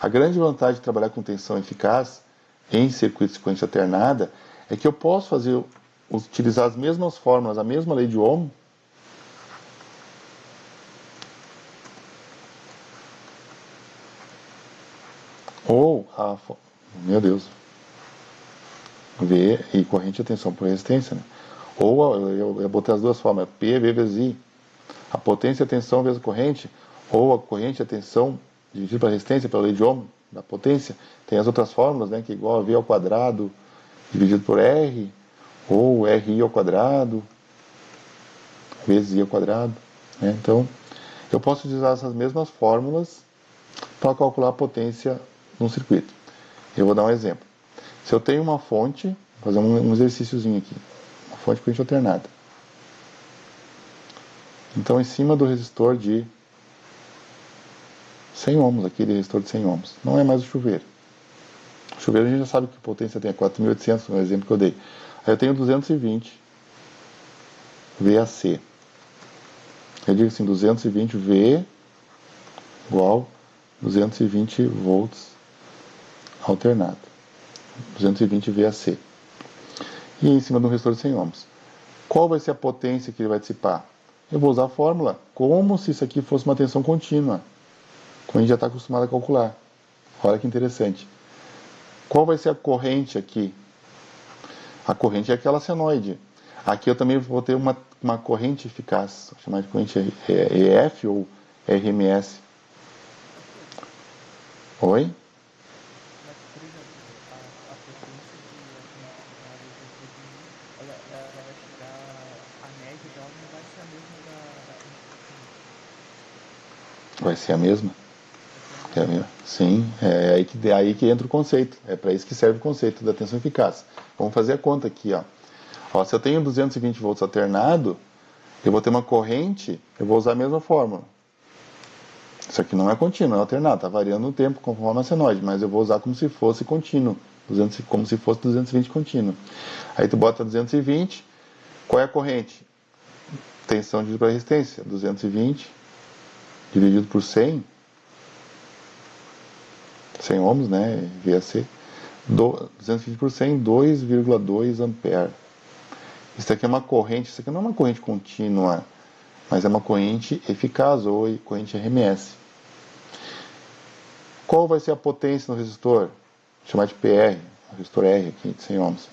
A grande vantagem de trabalhar com tensão eficaz em circuito de corrente alternada é que eu posso utilizar as mesmas fórmulas, a mesma lei de Ohm, ou meu Deus, V e corrente é tensão por resistência, né? Ou eu botei as duas formas, P, V vezes I. A potência é tensão vezes a corrente, ou a corrente é tensão dividido pela resistência, pela lei de Ohm, da potência. Tem as outras fórmulas, né, que é igual a V ao quadrado dividido por R, ou RI ao quadrado vezes I ao quadrado. Né? Então, eu posso utilizar essas mesmas fórmulas para calcular a potência num circuito. Eu vou dar um exemplo. Se eu tenho uma fonte, vou fazer um exercíciozinho aqui, uma fonte de corrente alternada. Então, em cima do resistor de 100 ohms, aquele resistor de 100 ohms, não é mais o chuveiro. O chuveiro a gente já sabe que potência tem, é 4.800, no exemplo que eu dei. Aí eu tenho 220 VAC. Eu digo assim, 220 V igual 220 volts alternado. 220 VAC. E em cima de um resistor de 100 ohms. Qual vai ser a potência que ele vai dissipar? Eu vou usar a fórmula como se isso aqui fosse uma tensão contínua, como a gente já está acostumado a calcular. Olha que interessante. Qual vai ser a corrente aqui? A corrente é aquela senoide. Aqui eu também vou ter uma corrente eficaz, vou chamar de corrente EF ou RMS. Oi? Mas, por exemplo, a potência ela vai chegar, a média dela não vai ser a mesma da corrente. Vai ser a mesma? É a mesma? Sim, é aí que entra o conceito. É para isso que serve o conceito da tensão eficaz. Vamos fazer a conta aqui, ó. Ó, se eu tenho 220 volts alternado, eu vou ter uma corrente, eu vou usar a mesma fórmula. Isso aqui não é contínuo, é alternado, está variando o tempo conforme a senoide, mas eu vou usar como se fosse contínuo, como se fosse 220 contínuo. Aí tu bota 220, qual é a corrente? Tensão dividido pela resistência, 220 dividido por 100 ohms, né, VAC, 220 por 100, 2,2 ampere. Isso aqui é uma corrente, isso aqui não é uma corrente contínua, mas é uma corrente eficaz ou corrente RMS. Qual vai ser a potência no resistor? Vou chamar de PR, o resistor R aqui de 100 ohms.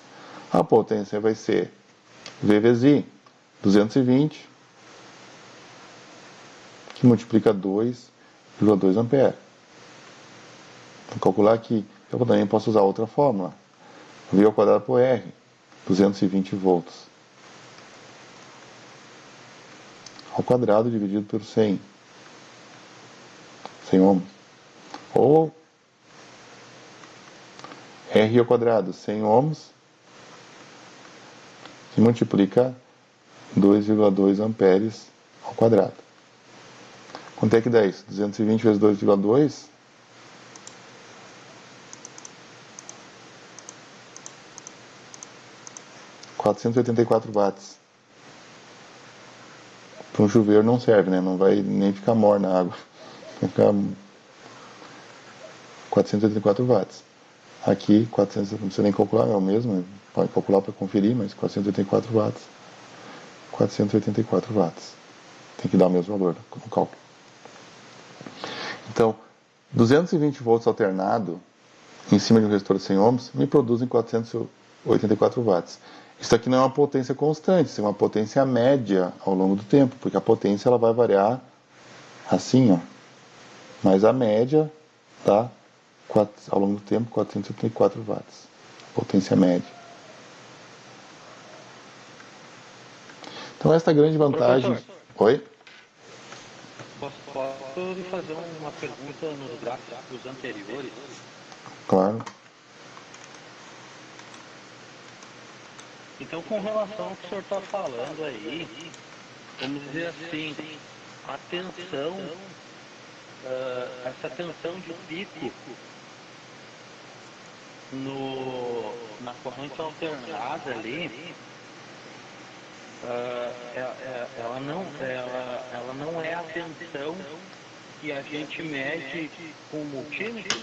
A potência vai ser V vezes I, 220, que multiplica 2,2 ampere. Vou calcular aqui. Eu também posso usar outra fórmula. V ao quadrado por R, 220 volts. Ao quadrado dividido por 100 ohms. Ou R ao quadrado, 100 ohms, que multiplica 2,2 amperes ao quadrado. Quanto é que dá isso? 220 vezes 2,2 484 watts. Para um chuveiro não serve, né? Não vai nem ficar morna a água. Vai ficar 484 watts. Aqui, 400, não precisa nem calcular, é o mesmo. Pode calcular para conferir, mas 484 watts. 484 watts. Tem que dar o mesmo valor no cálculo. Então, 220 volts alternado em cima de um resistor de 100 ohms me produzem 484 watts. Isso aqui não é uma potência constante, isso é uma potência média ao longo do tempo, porque a potência ela vai variar assim, ó. Mas a média tá ao longo do tempo 484 watts. Potência média. Então esta é a grande vantagem. Professor. Oi? Posso lhe fazer uma pergunta nos gráficos anteriores? Claro. Então, com relação ao que o senhor está falando aí, vamos dizer assim, a tensão, essa tensão de pico na corrente alternada ali, ela não é a tensão que a gente mede com o multímetro?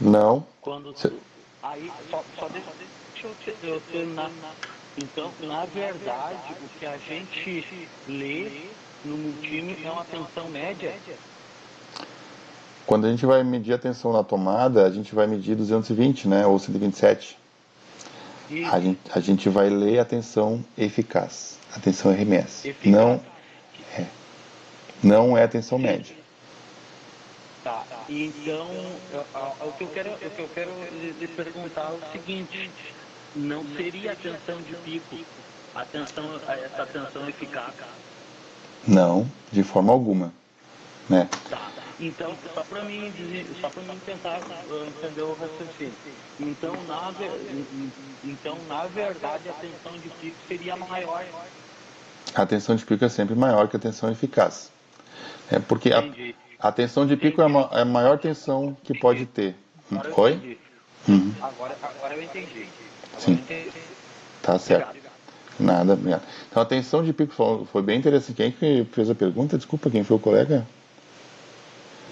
Não. Quando aí só deixa eu terminar. Então, na verdade, o que a gente lê no multímetro é uma tensão média? Quando a gente vai medir a tensão na tomada, a gente vai medir 220, né, ou 127. A gente vai ler a tensão eficaz, a tensão RMS. Eficaz. Não é a tensão média. Tá. Então, o que eu quero lhe perguntar é o seguinte: não seria a tensão de pico essa tensão eficaz? Não, de forma alguma, né? Tá. Então, só para mim tentar entender o raciocínio. Então, na verdade, a tensão de pico seria maior. A tensão de pico é sempre maior que a tensão eficaz. Porque a tensão de pico é a maior tensão que pode ter. Oi? Agora eu entendi. Sim. Tá certo. Obrigado. Nada, obrigado. Então a tensão de pico foi bem interessante. Quem que fez a pergunta? Desculpa, quem foi o colega?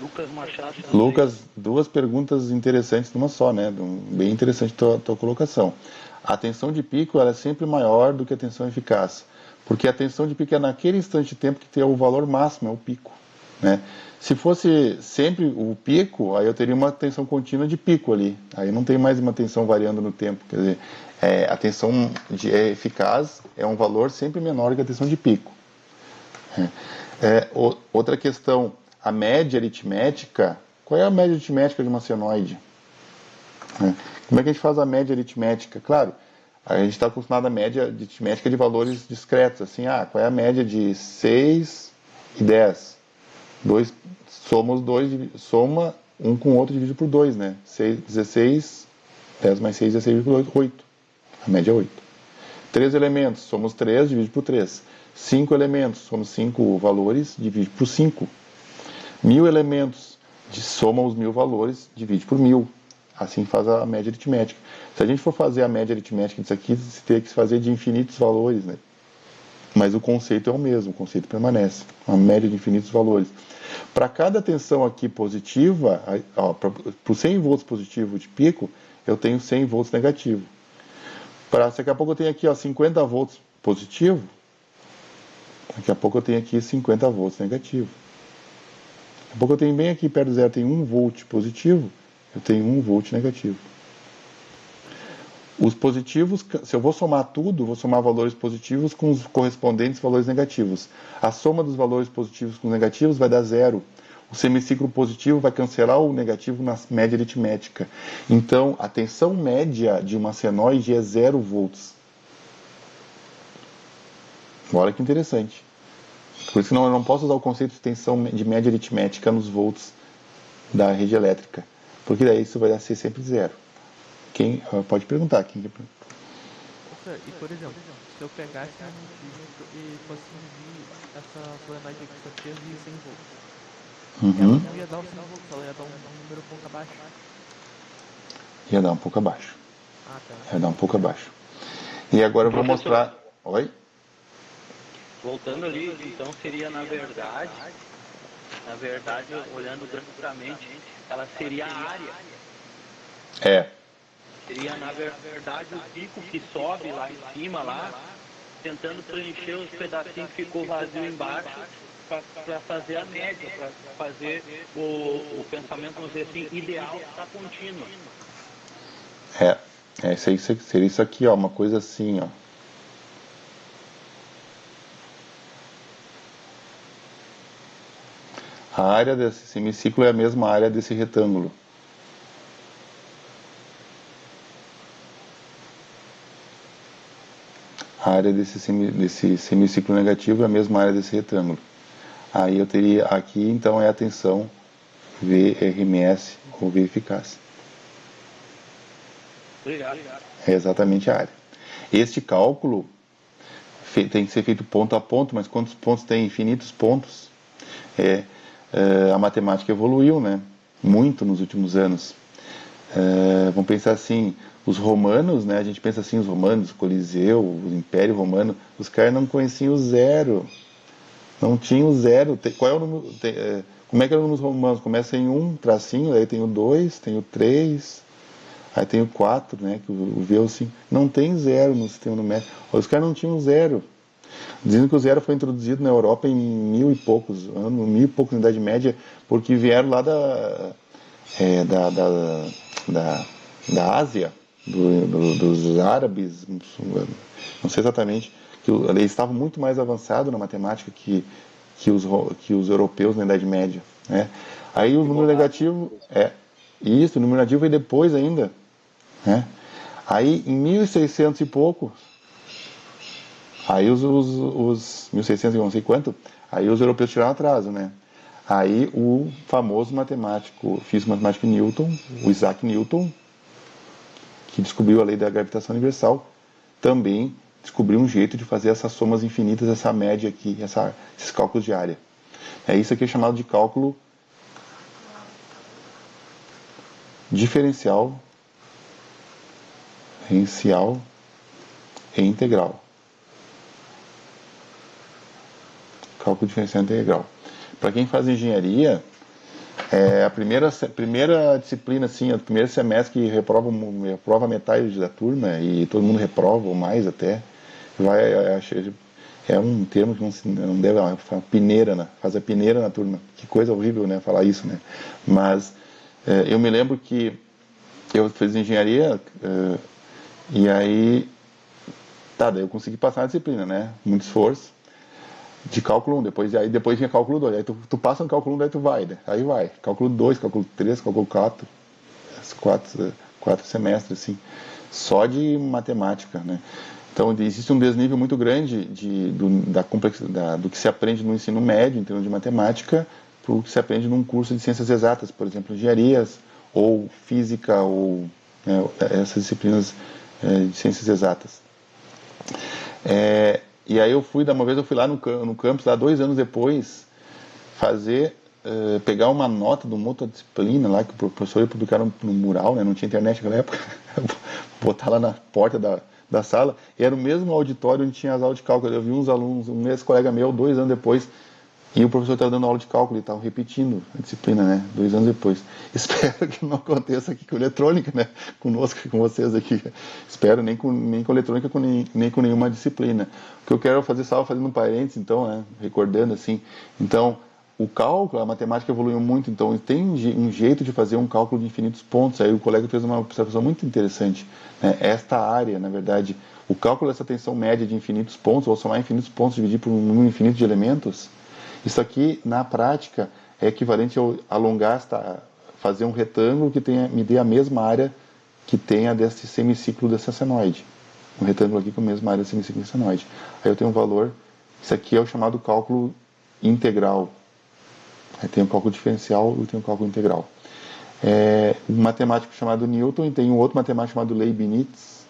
Lucas Machado. Lucas, duas perguntas interessantes numa só, né? Bem interessante tua colocação. A tensão de pico ela é sempre maior do que a tensão eficaz, porque a tensão de pico é naquele instante de tempo que tem o valor máximo, é o pico, né? Se fosse sempre o pico, aí eu teria uma tensão contínua de pico ali, aí não tem mais uma tensão variando no tempo, quer dizer, a tensão eficaz é um valor sempre menor que a tensão de pico. Outra questão, a média aritmética, qual é a média aritmética de uma senoide? Como é que a gente faz a média aritmética? Claro, a gente está acostumado à média aritmética de valores discretos, assim, qual é a média de 6 e 10? Soma um com o outro dividido por 2, né? 16, 10 mais 6, 16,8. A média é 8. 3 elementos, somos 3, divide por 3. 5 elementos, somos 5 valores, divide por 5. 1000 elementos, soma os 1000 valores, divide por 1000. Assim faz a média aritmética. Se a gente for fazer a média aritmética disso aqui, você teria que fazer de infinitos valores, né? Mas o conceito é o mesmo, o conceito permanece. Uma média de infinitos valores. Para cada tensão aqui positiva, para o 100 volts positivo de pico, eu tenho 100 volts negativo. Daqui a pouco eu tenho aqui 50 volts positivo, daqui a pouco eu tenho aqui 50 volts negativo. Daqui a pouco eu tenho bem aqui perto do zero, tem 1 volt positivo, eu tenho 1 volt negativo. Os positivos, se eu vou somar tudo, vou somar valores positivos com os correspondentes valores negativos. A soma dos valores positivos com os negativos vai dar 0. O semiciclo positivo vai cancelar o negativo na média aritmética. Então, a tensão média de uma senoide é 0 volts. Olha que interessante. Por isso que eu não posso usar o conceito de tensão de média aritmética nos volts da rede elétrica. Porque daí isso vai ser sempre 0. Quem pode perguntar? Quem quer perguntar? E por exemplo, se eu pegasse um multímetro e fosse medir essa solenoide aqui só tinha 100 volts, ela não ia dar os 100 volts, ela ia dar um número um pouco abaixo. Ia dar um pouco abaixo. Ah, tá. Ia dar um pouco abaixo. E agora eu vou mostrar... Oi? Voltando ali, então seria na verdade, olhando graficamente, ela seria a área. Seria, na verdade, o pico que sobe lá em cima, lá, tentando preencher os pedacinhos que ficou vazio embaixo, para fazer a média, para fazer o pensamento, vamos dizer assim, ideal da contínua. Seria isso aqui, ó, uma coisa assim, ó. A área desse semiciclo é a mesma área desse retângulo. A área desse semiciclo negativo é a mesma área desse retângulo. Aí eu teria aqui, então, é a tensão VRMS ou V eficácia. Obrigado. É exatamente a área. Este cálculo tem que ser feito ponto a ponto, mas quantos pontos tem? Infinitos pontos. A matemática evoluiu, né? Muito nos últimos anos. Vamos pensar assim, os romanos, né? A gente pensa assim, os romanos, o Coliseu, o Império Romano, os caras não conheciam o zero. Não tinham o zero. Qual é o número? Como é que é o número dos romanos? Começa em 1 tracinho, aí tem o 2, tem o 3, aí tem o 4, né? Que o V é o 5. Não tem zero no sistema numérico. Os caras não tinham zero. Dizem que o zero foi introduzido na Europa em 1000 e poucos anos, 1000 e poucos na Idade Média, porque vieram lá da Ásia, dos árabes, não sei exatamente, que eles estavam muito mais avançados na matemática que os europeus na Idade Média, né? Aí o número negativo o número negativo veio depois ainda, né? Aí em 1600 e pouco, aí os 1600 e não sei quanto, aí os europeus tiraram atraso, né? Aí o famoso físico matemático Newton, o Isaac Newton, que descobriu a lei da gravitação universal, também descobriu um jeito de fazer essas somas infinitas, essa média aqui, esses cálculos de área. Isso aqui é chamado de cálculo diferencial e integral. Cálculo diferencial integral. Para quem faz engenharia, a primeira disciplina, assim, o primeiro semestre que reprova metade da turma, e todo mundo reprova, ou mais até, é um termo que não deve, peneira, né? Faz a peneira na turma. Que coisa horrível, né, falar isso, né? Mas eu me lembro que eu fiz engenharia, e aí, daí eu consegui passar na disciplina, né? Muito esforço. De cálculo 1, depois vinha cálculo 2, aí tu passa no cálculo 1, daí tu vai, né? Aí vai, cálculo 2, cálculo 3, cálculo 4, quatro semestres, assim, só de matemática, né? Então, existe um desnível muito grande da complexidade, do que se aprende no ensino médio, em termos de matemática, para o que se aprende num curso de ciências exatas, por exemplo, engenharias, ou física, ou essas disciplinas de ciências exatas. E aí uma vez eu fui lá no campus, lá 2 anos depois, pegar uma nota de uma outra disciplina lá, que o professor ia publicar no mural, né? Não tinha internet naquela época, botar lá na porta da sala, e era o mesmo auditório onde tinha as aulas de cálculo. Eu vi uns alunos, um ex-colega meu, 2 anos depois, e o professor estava dando aula de cálculo e estava repetindo a disciplina, né? 2 anos depois. Espero que não aconteça aqui com eletrônica, né? Conosco, com vocês aqui. Espero nem com eletrônica, nem com nenhuma disciplina. O que eu quero fazer, estava fazendo um parênteses, então, né? Recordando assim. Então, o cálculo, a matemática evoluiu muito, então tem um jeito de fazer um cálculo de infinitos pontos. Aí o colega fez uma observação muito interessante, né? Esta área, na verdade, o cálculo dessa tensão média de infinitos pontos, ou somar infinitos pontos, dividir por um número infinito de elementos, isso aqui, na prática, é equivalente ao fazer um retângulo que me dê a mesma área que tenha desse semiciclo dessa senoide. Um retângulo aqui com a mesma área desse semiciclo dessa senoide. Aí eu tenho um valor, isso aqui é o chamado cálculo integral. Aí tem o cálculo diferencial e tem o cálculo integral. Um matemático chamado Newton e tem um outro matemático chamado Leibniz.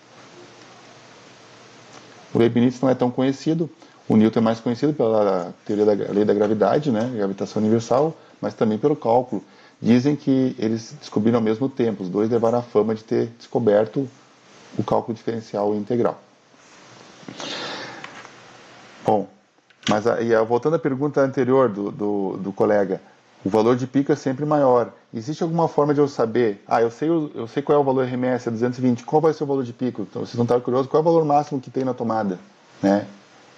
O Leibniz não é tão conhecido. O Newton é mais conhecido pela teoria da lei da gravidade, né, gravitação universal, mas também pelo cálculo. Dizem que eles descobriram ao mesmo tempo, os dois levaram a fama de ter descoberto o cálculo diferencial e integral. Bom, mas voltando à pergunta anterior do colega, o valor de pico é sempre maior. Existe alguma forma de eu saber, eu sei qual é o valor RMS, é 220, qual vai ser o valor de pico? Então, vocês não estavam curiosos, qual é o valor máximo que tem na tomada, né?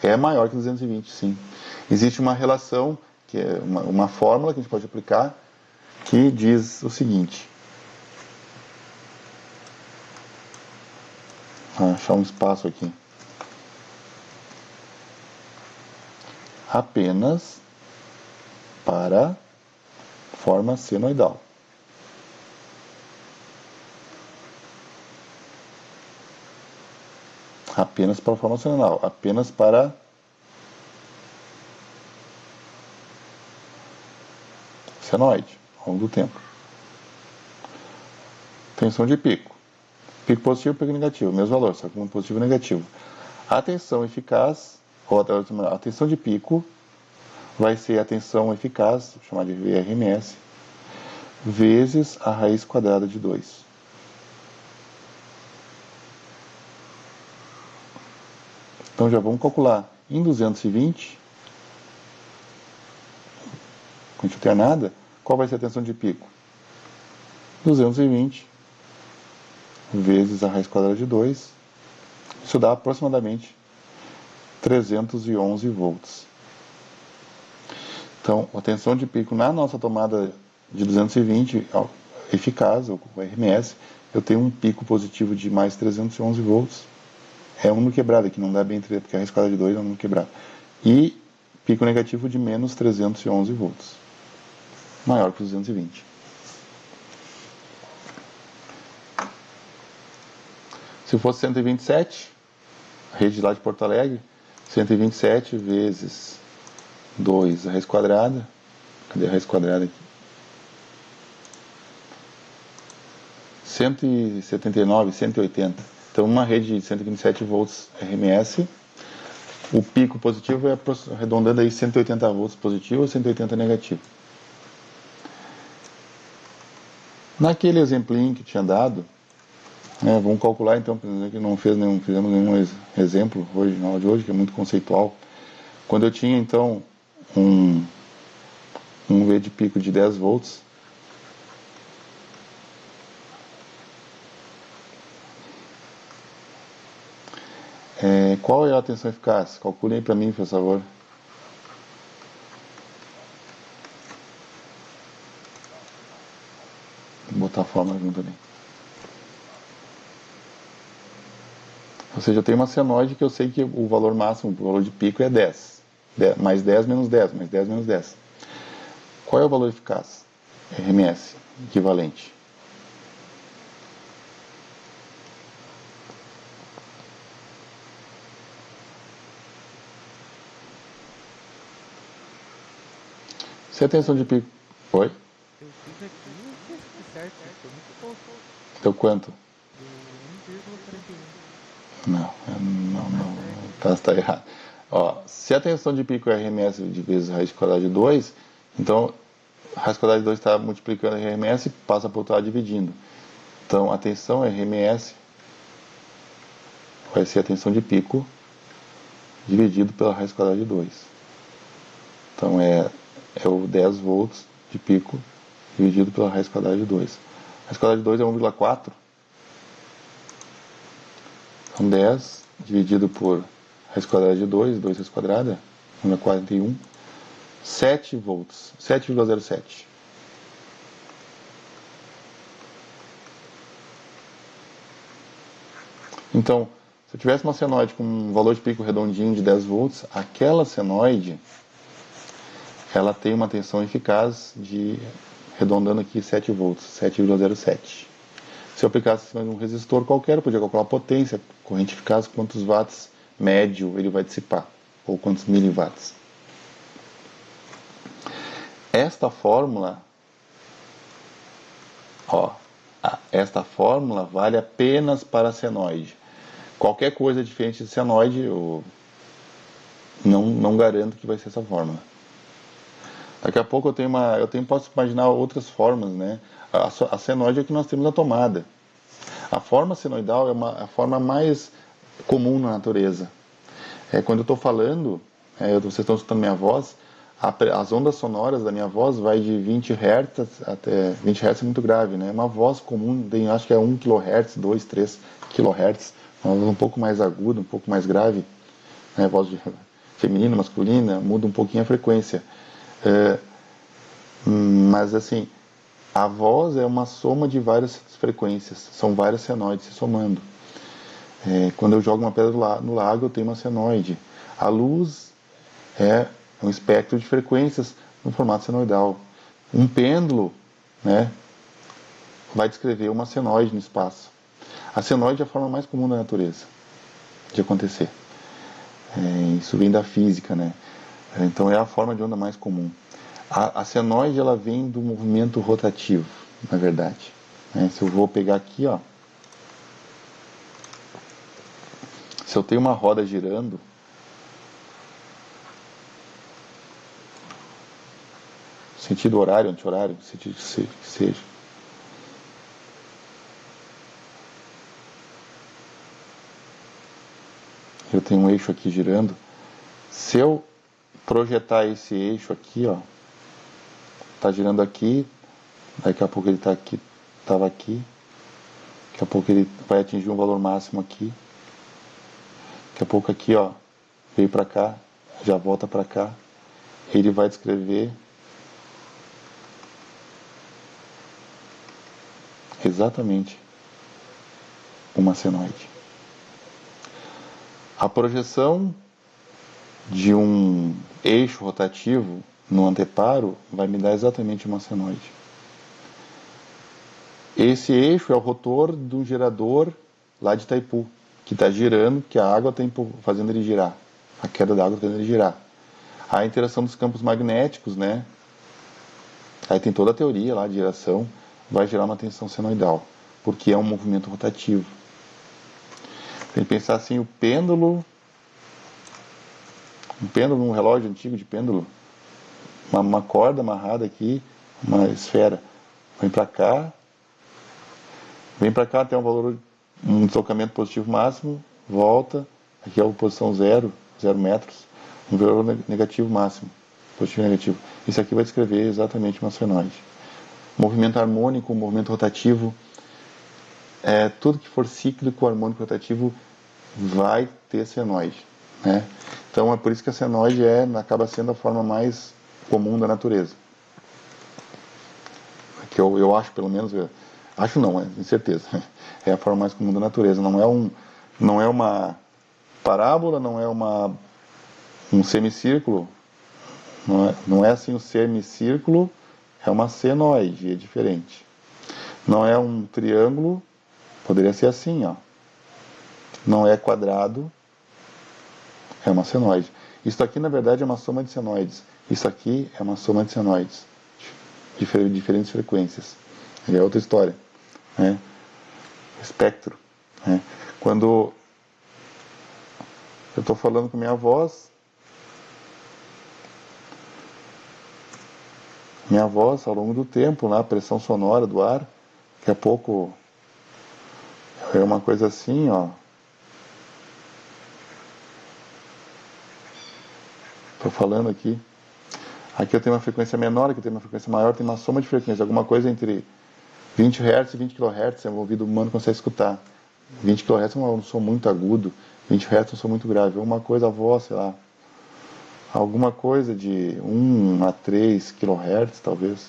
É maior que 220, sim. Existe uma relação, que é uma fórmula que a gente pode aplicar, que diz o seguinte. Vou achar um espaço aqui. Apenas para forma senoidal. Apenas para a forma senoidal. Apenas para senoide, ao longo do tempo. Tensão de pico. Pico positivo e pico negativo, mesmo valor, só que um positivo e negativo. A tensão eficaz, ou a tensão de pico, vai ser a tensão eficaz, chamada de VRMS, vezes a raiz quadrada de 2. Então já vamos calcular em 220, quando não tiver nada, qual vai ser a tensão de pico? 220 vezes a raiz quadrada de 2, isso dá aproximadamente 311 volts. Então, a tensão de pico na nossa tomada de 220 eficaz, o RMS, eu tenho um pico positivo de mais 311 volts. É um número quebrado aqui, não dá bem, porque a raiz quadrada de 2 é um número quebrado. E pico negativo de menos 311 volts. Maior que 220. Se fosse 127, a rede lá de Porto Alegre, 127 vezes 2 a raiz quadrada. Cadê a raiz quadrada aqui? 179, 180. Então, uma rede de 127 volts RMS, o pico positivo é arredondando aí 180 volts positivo e 180 negativo. Naquele exemplinho que tinha dado, vamos calcular então, que não fizemos nenhum exemplo hoje, na aula de hoje, que é muito conceitual. Quando eu tinha então um V de pico de 10 volts, qual é a tensão eficaz? Calculem aí para mim, por favor. Vou botar a fórmula junto ali. Ou seja, eu tenho uma senoide que eu sei que o valor máximo, o valor de pico é 10. Mais 10 menos 10, mais 10 menos 10. Qual é o valor eficaz? RMS, equivalente. Se a tensão de pico... Oi? Eu fiz aqui e certo, foi muito pouco. Deu quanto? Deu 1,41. Não. Tá errado. Ó, se a tensão de pico é RMS de vezes raiz quadrada de 2, então raiz quadrada de 2 está multiplicando RMS e passa para o outro lado dividindo. Então a tensão RMS vai ser a tensão de pico dividido pela raiz quadrada de 2. Então é o 10 volts de pico dividido pela raiz quadrada de 2. A raiz quadrada de 2 é 1,4. Então 10 dividido por raiz quadrada de 2, 2 raiz quadrada, 1,41, 7 volts, 7,07. Então, se eu tivesse uma senoide com um valor de pico redondinho de 10 volts, aquela senoide, ela tem uma tensão eficaz de, arredondando aqui, 7 volts, 7,07. Se eu aplicasse em cima de um resistor qualquer, eu podia calcular a potência, corrente eficaz, quantos watts médio ele vai dissipar, ou quantos miliwatts. Esta fórmula, esta fórmula vale apenas para a senoide. Qualquer coisa diferente de senoide, eu não garanto que vai ser essa fórmula. Daqui a pouco posso imaginar outras formas, né? A senoide é o que nós temos na tomada. A forma senoidal é a forma mais comum na natureza. Quando eu estou falando, vocês estão escutando minha voz, as ondas sonoras da minha voz vai de 20 Hz até 20 Hz é muito grave, né? Uma voz comum, acho que é 1 kHz, 2, 3 kHz, uma voz um pouco mais aguda, um pouco mais grave, né? Voz feminina, masculina, muda um pouquinho a frequência. Mas assim, a voz é uma soma de várias frequências, são várias senoides se somando. Quando eu jogo uma pedra no lago, eu tenho uma senoide. A luz é um espectro de frequências no formato senoidal. Um pêndulo, né, vai descrever uma senoide no espaço. A senoide é a forma mais comum da natureza de acontecer. Isso vem da física, né? Então é a forma de onda mais comum. A senoide, ela vem do movimento rotativo, na verdade. Se eu vou pegar aqui, ó, se eu tenho uma roda girando, sentido horário, anti-horário, sentido que seja. Eu tenho um eixo aqui girando. Se eu projetar esse eixo aqui, ó, tá girando aqui, daqui a pouco ele tá aqui, estava aqui, daqui a pouco ele vai atingir um valor máximo aqui, daqui a pouco aqui, ó, veio para cá, já volta para cá, ele vai descrever exatamente uma senoide. A projeção de um eixo rotativo no anteparo vai me dar exatamente uma senoide. Esse eixo é o rotor do gerador lá de Itaipu, que está girando, que a água está fazendo ele girar. A queda da água está fazendo ele girar. A interação dos campos magnéticos, né? Aí tem toda a teoria lá de geração, vai gerar uma tensão senoidal, porque é um movimento rotativo. Tem que pensar assim, um pêndulo, um relógio antigo de pêndulo, uma corda amarrada aqui, uma esfera, vem para cá até um deslocamento positivo máximo, volta, aqui é a posição 0 metros, um valor negativo máximo, positivo e negativo. Isso aqui vai descrever exatamente uma senoide. Movimento harmônico, movimento rotativo, tudo que for cíclico, harmônico, rotativo, vai ter senoide, né? Então é por isso que a senoide acaba sendo a forma mais comum da natureza. Que eu acho, pelo menos, acho não, com certeza, é a forma mais comum da natureza. Não é uma parábola, não é um semicírculo, não é assim um semicírculo, é uma senoide, é diferente. Não é um triângulo, poderia ser assim, ó. Não é quadrado, é uma senoide. Isso aqui, na verdade, é uma soma de senoides. Isso aqui é uma soma de senoides, diferentes frequências. É outra história, né? espectro, né? Quando eu estou falando com minha voz ao longo do tempo, a pressão sonora do ar, daqui a pouco é uma coisa assim, ó. Estou falando aqui. Aqui eu tenho uma frequência menor, aqui eu tenho uma frequência maior, tem uma soma de frequências, alguma coisa entre 20 Hz e 20 kHz, o ouvido humano consegue escutar. 20 kHz é um som muito agudo, 20 Hz é um som muito grave. Alguma coisa, a voz, sei lá, alguma coisa de 1 a 3 kHz, talvez.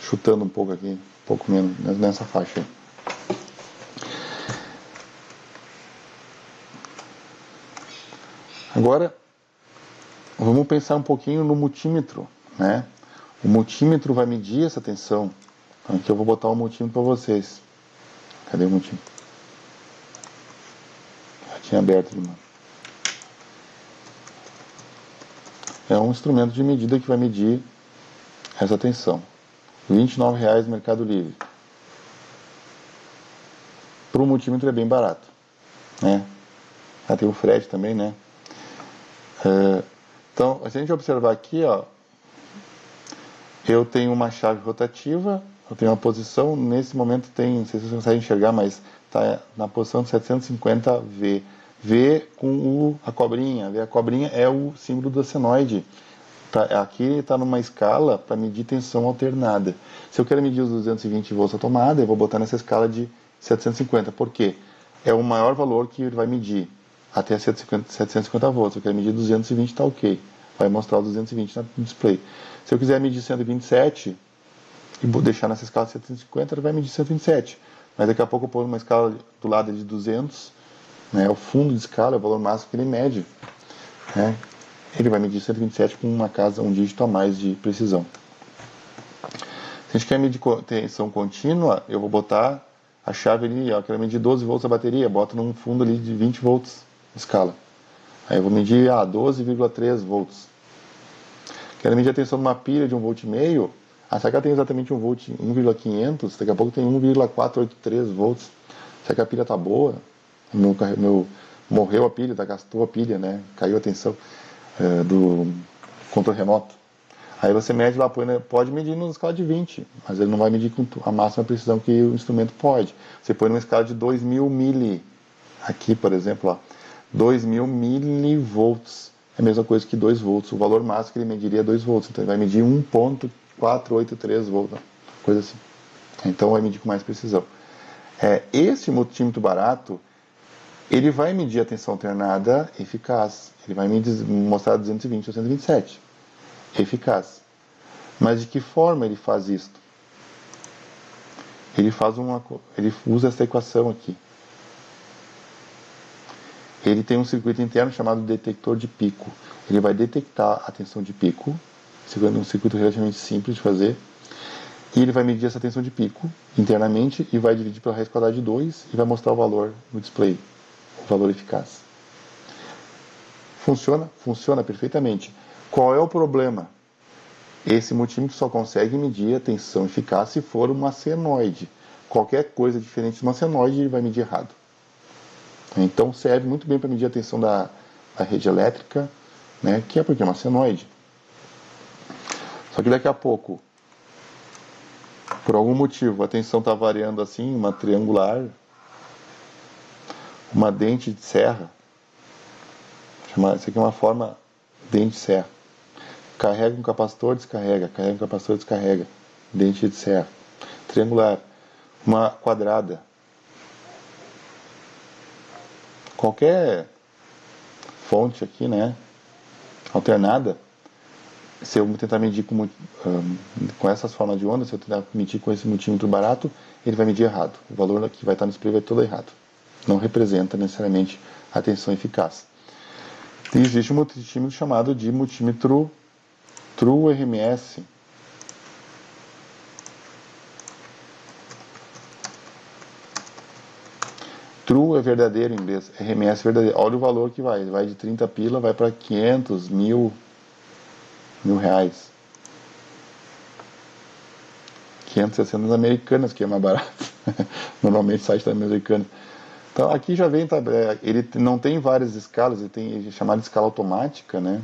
Chutando um pouco aqui, um pouco menos, nessa faixa aí. Agora, vamos pensar um pouquinho no multímetro, né? O multímetro vai medir essa tensão. Aqui eu vou botar um multímetro para vocês. Cadê o multímetro? Já tinha aberto de mão. É um instrumento de medida que vai medir essa tensão. R$ 29,00 no Mercado Livre. Para o multímetro é bem barato, né? Tem o frete também, né? Então, se a gente observar aqui, ó, eu tenho uma chave rotativa, eu tenho uma posição, nesse momento tem, não sei se vocês conseguem enxergar, mas está na posição de 750V. V com a cobrinha, a cobrinha é o símbolo do senoide. Aqui está numa escala para medir tensão alternada. Se eu quero medir os 220 volts da tomada, eu vou botar nessa escala de 750. Por quê? É o maior valor que ele vai medir, até 750 volts. Se eu quero medir 220, está ok. Vai mostrar os 220 no display. Se eu quiser medir 127 e deixar nessa escala de 750, ele vai medir 127. Mas daqui a pouco eu ponho uma escala do lado de 200, né, o fundo de escala, é o valor máximo que ele mede, né? Ele vai medir 127 com um dígito a mais de precisão. Se a gente quer medir tensão contínua, eu vou botar a chave ali, ó, quero medir 12 volts a bateria, boto num fundo ali de 20 volts escala. Aí eu vou medir 12,3 volts. Quero medir a tensão de uma pilha de 1,5 volt. Será que ela tem exatamente 1 volt, 1,500? Daqui a pouco tem 1,483 volts. Será que a pilha está boa? Morreu a pilha, gastou a pilha, né? Caiu a tensão do controle remoto. Aí você mede lá, pode medir numa escala de 20, mas ele não vai medir com a máxima precisão que o instrumento pode. Você põe numa escala de 2000 mili, aqui por exemplo, ó, 2000 milivolts, é a mesma coisa que 2 volts, o valor máximo que ele mediria é 2 volts, então ele vai medir 1,483 volts, coisa assim. Então vai medir com mais precisão. Esse multímetro barato, ele vai medir a tensão alternada eficaz, ele vai mostrar 220 ou 127, eficaz. Mas de que forma ele faz isso? Ele usa essa equação aqui. Ele tem um circuito interno chamado detector de pico. Ele vai detectar a tensão de pico, um circuito relativamente simples de fazer, e ele vai medir essa tensão de pico internamente e vai dividir pela raiz quadrada de 2 e vai mostrar o valor no display, o valor eficaz. Funciona? Funciona perfeitamente. Qual é o problema? Esse multímetro só consegue medir a tensão eficaz se for uma senoide. Qualquer coisa diferente de uma senoide ele vai medir errado. Então serve muito bem para medir a tensão da rede elétrica, né, que é porque é uma senoide. Só que daqui a pouco, por algum motivo, a tensão está variando assim, uma triangular, uma dente de serra. Isso aqui é uma forma dente de serra. Carrega um capacitor, descarrega, carrega um capacitor, descarrega. Dente de serra. Triangular. Uma quadrada. Qualquer fonte aqui, né, alternada, se eu tentar medir com essas formas de onda, se eu tentar medir com esse multímetro barato, ele vai medir errado. O valor que vai estar no display vai todo errado. Não representa necessariamente a tensão eficaz. E existe um multímetro chamado de multímetro True RMS. True é verdadeiro em inglês, RMS é verdadeiro. Olha o valor que vai. Ele vai de 30 pila, vai para 500, mil reais. 560 nas americanas, que é mais barato. Normalmente site da americana. Então aqui já vem, ele não tem várias escalas, ele é chamado de escala automática, né?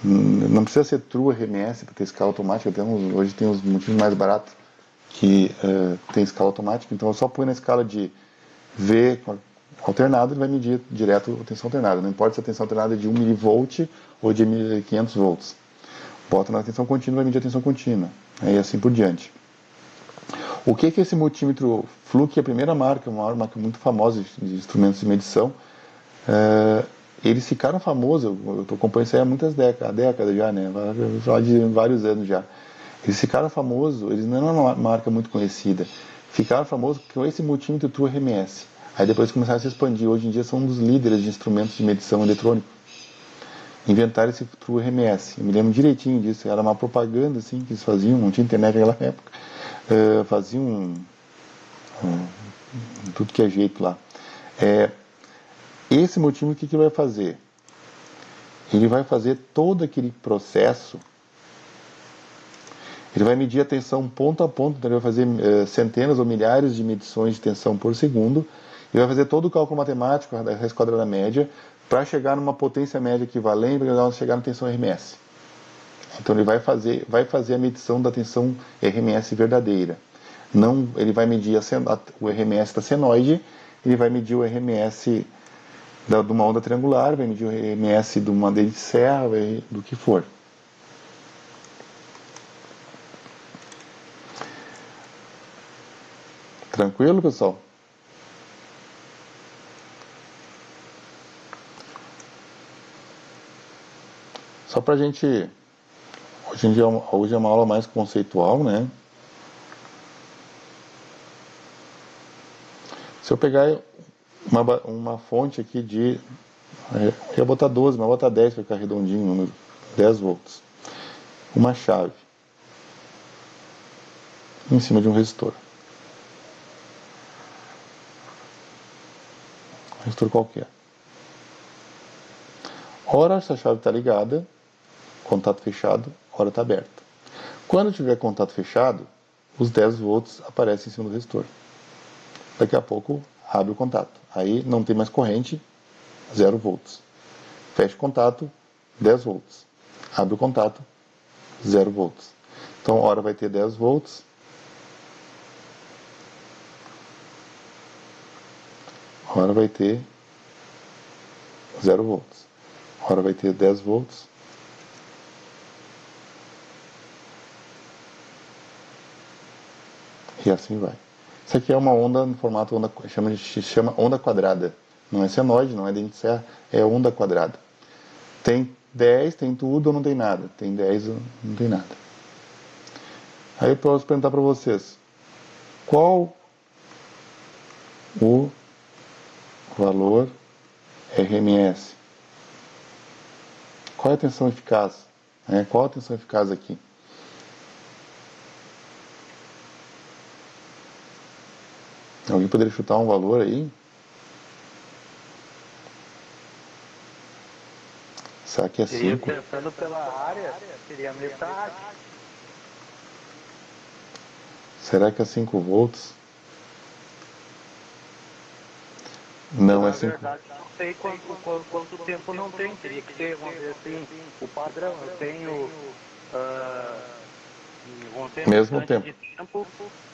Não precisa ser True RMS para ter escala automática, hoje tem os motivos mais baratos que tem escala automática, então eu só põe na escala de V alternado, ele vai medir direto a tensão alternada, não importa se a tensão alternada é de 1 mV ou de 1500 volts. Bota na tensão contínua, vai medir a tensão contínua, e assim por diante. O que é esse multímetro Fluke? É a primeira marca, uma marca muito famosa de instrumentos de medição. Eles ficaram famosos, eu estou acompanhando isso aí há muitas décadas já, né? Já de vários anos já. Eles ficaram famosos, eles não eram uma marca muito conhecida, ficaram famosos com esse multímetro True RMS. Aí depois começaram a se expandir, hoje em dia são um dos líderes de instrumentos de medição eletrônico. Inventaram esse True RMS, eu me lembro direitinho disso, era uma propaganda assim que eles faziam, não tinha internet naquela época, faziam tudo que é jeito lá. Esse multímetro, o que ele vai fazer? Ele vai fazer todo aquele processo, ele vai medir a tensão ponto a ponto, então ele vai fazer centenas ou milhares de medições de tensão por segundo, e vai fazer todo o cálculo matemático, a raiz quadrada média, para chegar numa potência média equivalente, para chegar na tensão RMS. Então ele vai fazer a medição da tensão RMS verdadeira. Não, ele vai medir o RMS da senoide, ele vai medir o RMS de uma onda triangular, vai medir o RMS de uma madeira de serra, do que for. Tranquilo, pessoal? Só pra gente... Hoje é uma aula mais conceitual, né? Se eu pegar uma fonte aqui de... Eu ia botar 12, mas vou botar 10 para ficar redondinho, número 10 volts. Uma chave. Em cima de um resistor. Um resistor qualquer. Ora essa chave está ligada, contato fechado, ora está aberta. Quando tiver contato fechado, os 10 volts aparecem em cima do resistor. Daqui a pouco abre o contato. Aí não tem mais corrente, 0 volts. Fecha o contato, 10 volts. Abre o contato, 0 volts. Então, hora vai ter 10 volts. Hora vai ter 0 volts. Hora vai ter 10 volts. E assim vai. Isso aqui é uma onda no formato onda, se chama onda quadrada. Não é senoide, não é dente de serra, é onda quadrada. Tem 10, tem tudo ou não tem nada. Tem 10 ou não tem nada. Aí eu posso perguntar para vocês, qual o valor RMS? Qual é a tensão eficaz? Qual a tensão eficaz aqui? Alguém poderia chutar um valor aí? Será que é 5? Pensando pela área, seria metade. Será que é 5 volts? Não é 5. Na verdade, não sei quanto tempo não tem. Teria que ter, vamos dizer assim, o padrão. Eu tenho... mesmo tempo.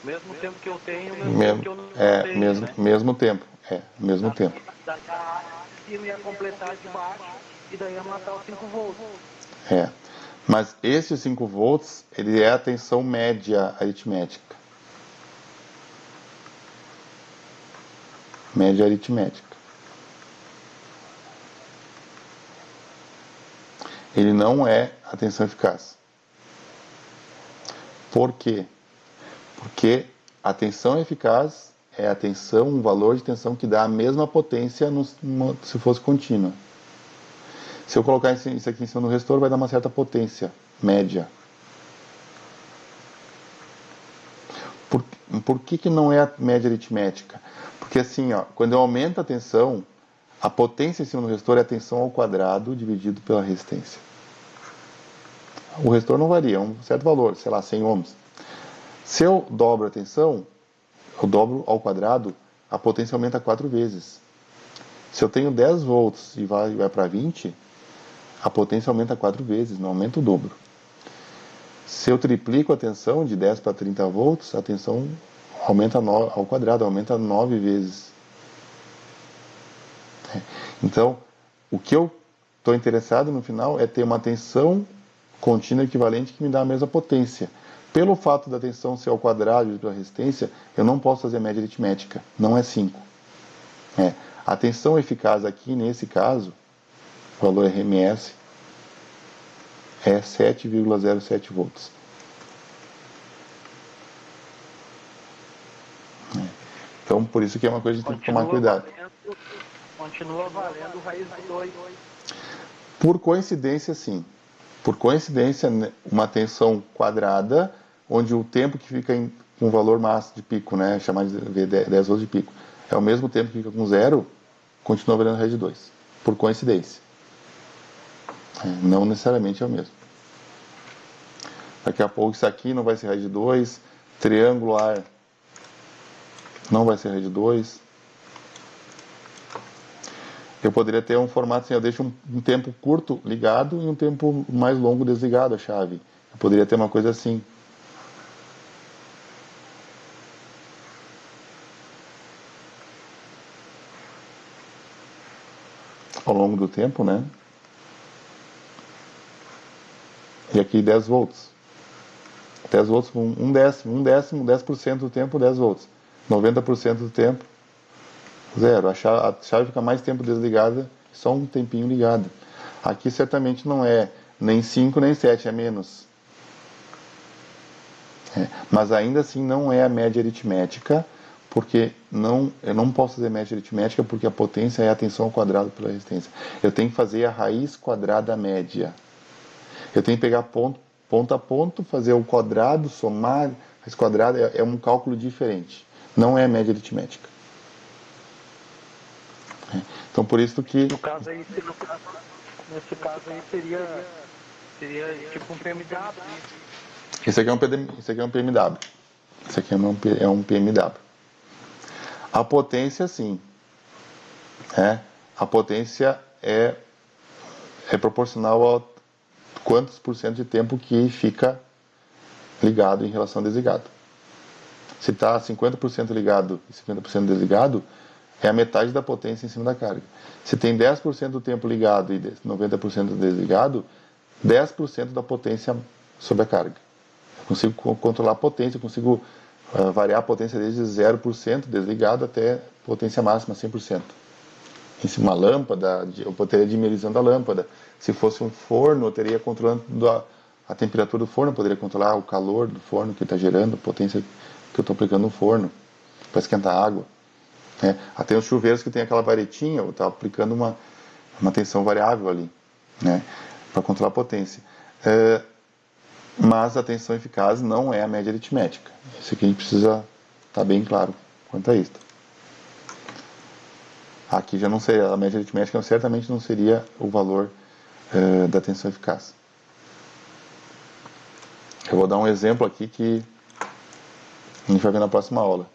Mesmo tempo que eu tenho, mesmo tempo que eu não tenho. Mesmo tempo. Mesmo tempo. Daí a área de cima ia completar de baixo e daí ia matar os 5 volts. Mas esse 5 volts, ele é a tensão média aritmética. Média aritmética. Ele não é a tensão eficaz. Por quê? Porque a tensão eficaz é a tensão, um valor de tensão que dá a mesma potência se fosse contínua. Se eu colocar isso aqui em cima do resistor, vai dar uma certa potência média. Por que não é a média aritmética? Porque assim, quando eu aumento a tensão, a potência em cima do resistor é a tensão ao quadrado dividido pela resistência. O resistor não varia, é um certo valor, sei lá, 100 ohms. Se eu dobro a tensão, eu dobro ao quadrado, a potência aumenta 4 vezes. Se eu tenho 10 volts e vai para 20, a potência aumenta 4 vezes, não aumenta o dobro. Se eu triplico a tensão de 10 para 30 volts, a tensão aumenta ao quadrado, aumenta 9 vezes. Então, o que eu estou interessado no final é ter uma tensão contínua equivalente que me dá a mesma potência. Pelo fato da tensão ser ao quadrado da resistência, eu não posso fazer média aritmética, não é 5. A tensão eficaz aqui, nesse caso, o valor RMS, é 7,07 volts. Então, por isso que é uma coisa que a gente tem que tomar cuidado. Continua valendo raiz de 2. Por coincidência, sim. Por coincidência, uma tensão quadrada, onde o tempo que fica com o valor máximo de pico, né, chamado de 10 volts de pico, é o mesmo tempo que fica com zero, continua valendo raiz de 2. Por coincidência. Não necessariamente é o mesmo. Daqui a pouco isso aqui não vai ser raiz de 2, triangular não vai ser raiz de 2. Eu poderia ter um formato assim, eu deixo um tempo curto ligado e um tempo mais longo desligado a chave. Eu poderia ter uma coisa assim. Ao longo do tempo, né? E aqui 10 volts. 10 volts, um décimo, 10% do tempo, 10 volts. 90% do tempo, zero. A chave fica mais tempo desligada, só um tempinho ligada. Aqui certamente não é nem 5 nem 7, é menos. Mas ainda assim não é a média aritmética, porque eu não posso fazer média aritmética porque a potência é a tensão ao quadrado pela resistência. Eu tenho que fazer a raiz quadrada média. Eu tenho que pegar ponto a ponto, fazer o quadrado, somar, raiz quadrada, é um cálculo diferente. Não é média aritmética. Então por isso que... Nesse caso aí seria tipo um PMW. Esse aqui é um PMW. Esse aqui é um PMW. A potência, sim. A potência é proporcional a quantos por cento de tempo que fica ligado em relação ao desligado. Se está 50% ligado e 50% desligado, é a metade da potência em cima da carga. Se tem 10% do tempo ligado e 90% desligado, 10% da potência sobre a carga. Eu consigo controlar a potência, eu consigo variar a potência desde 0% desligado até potência máxima 100%. Em cima uma lâmpada, eu poderia dimerizando a lâmpada. Se fosse um forno, eu teria controlando a temperatura do forno, eu poderia controlar o calor do forno que está gerando, a potência que eu estou aplicando no forno para esquentar a água. Até os chuveiros que tem aquela varetinha, eu estou aplicando uma tensão variável ali, para controlar a potência. Mas a tensão eficaz não é a média aritmética. Isso aqui a gente precisa estar bem claro quanto a isso. Aqui já não seria, a média aritmética certamente não seria o valor da tensão eficaz. Eu vou dar um exemplo aqui que a gente vai ver na próxima aula.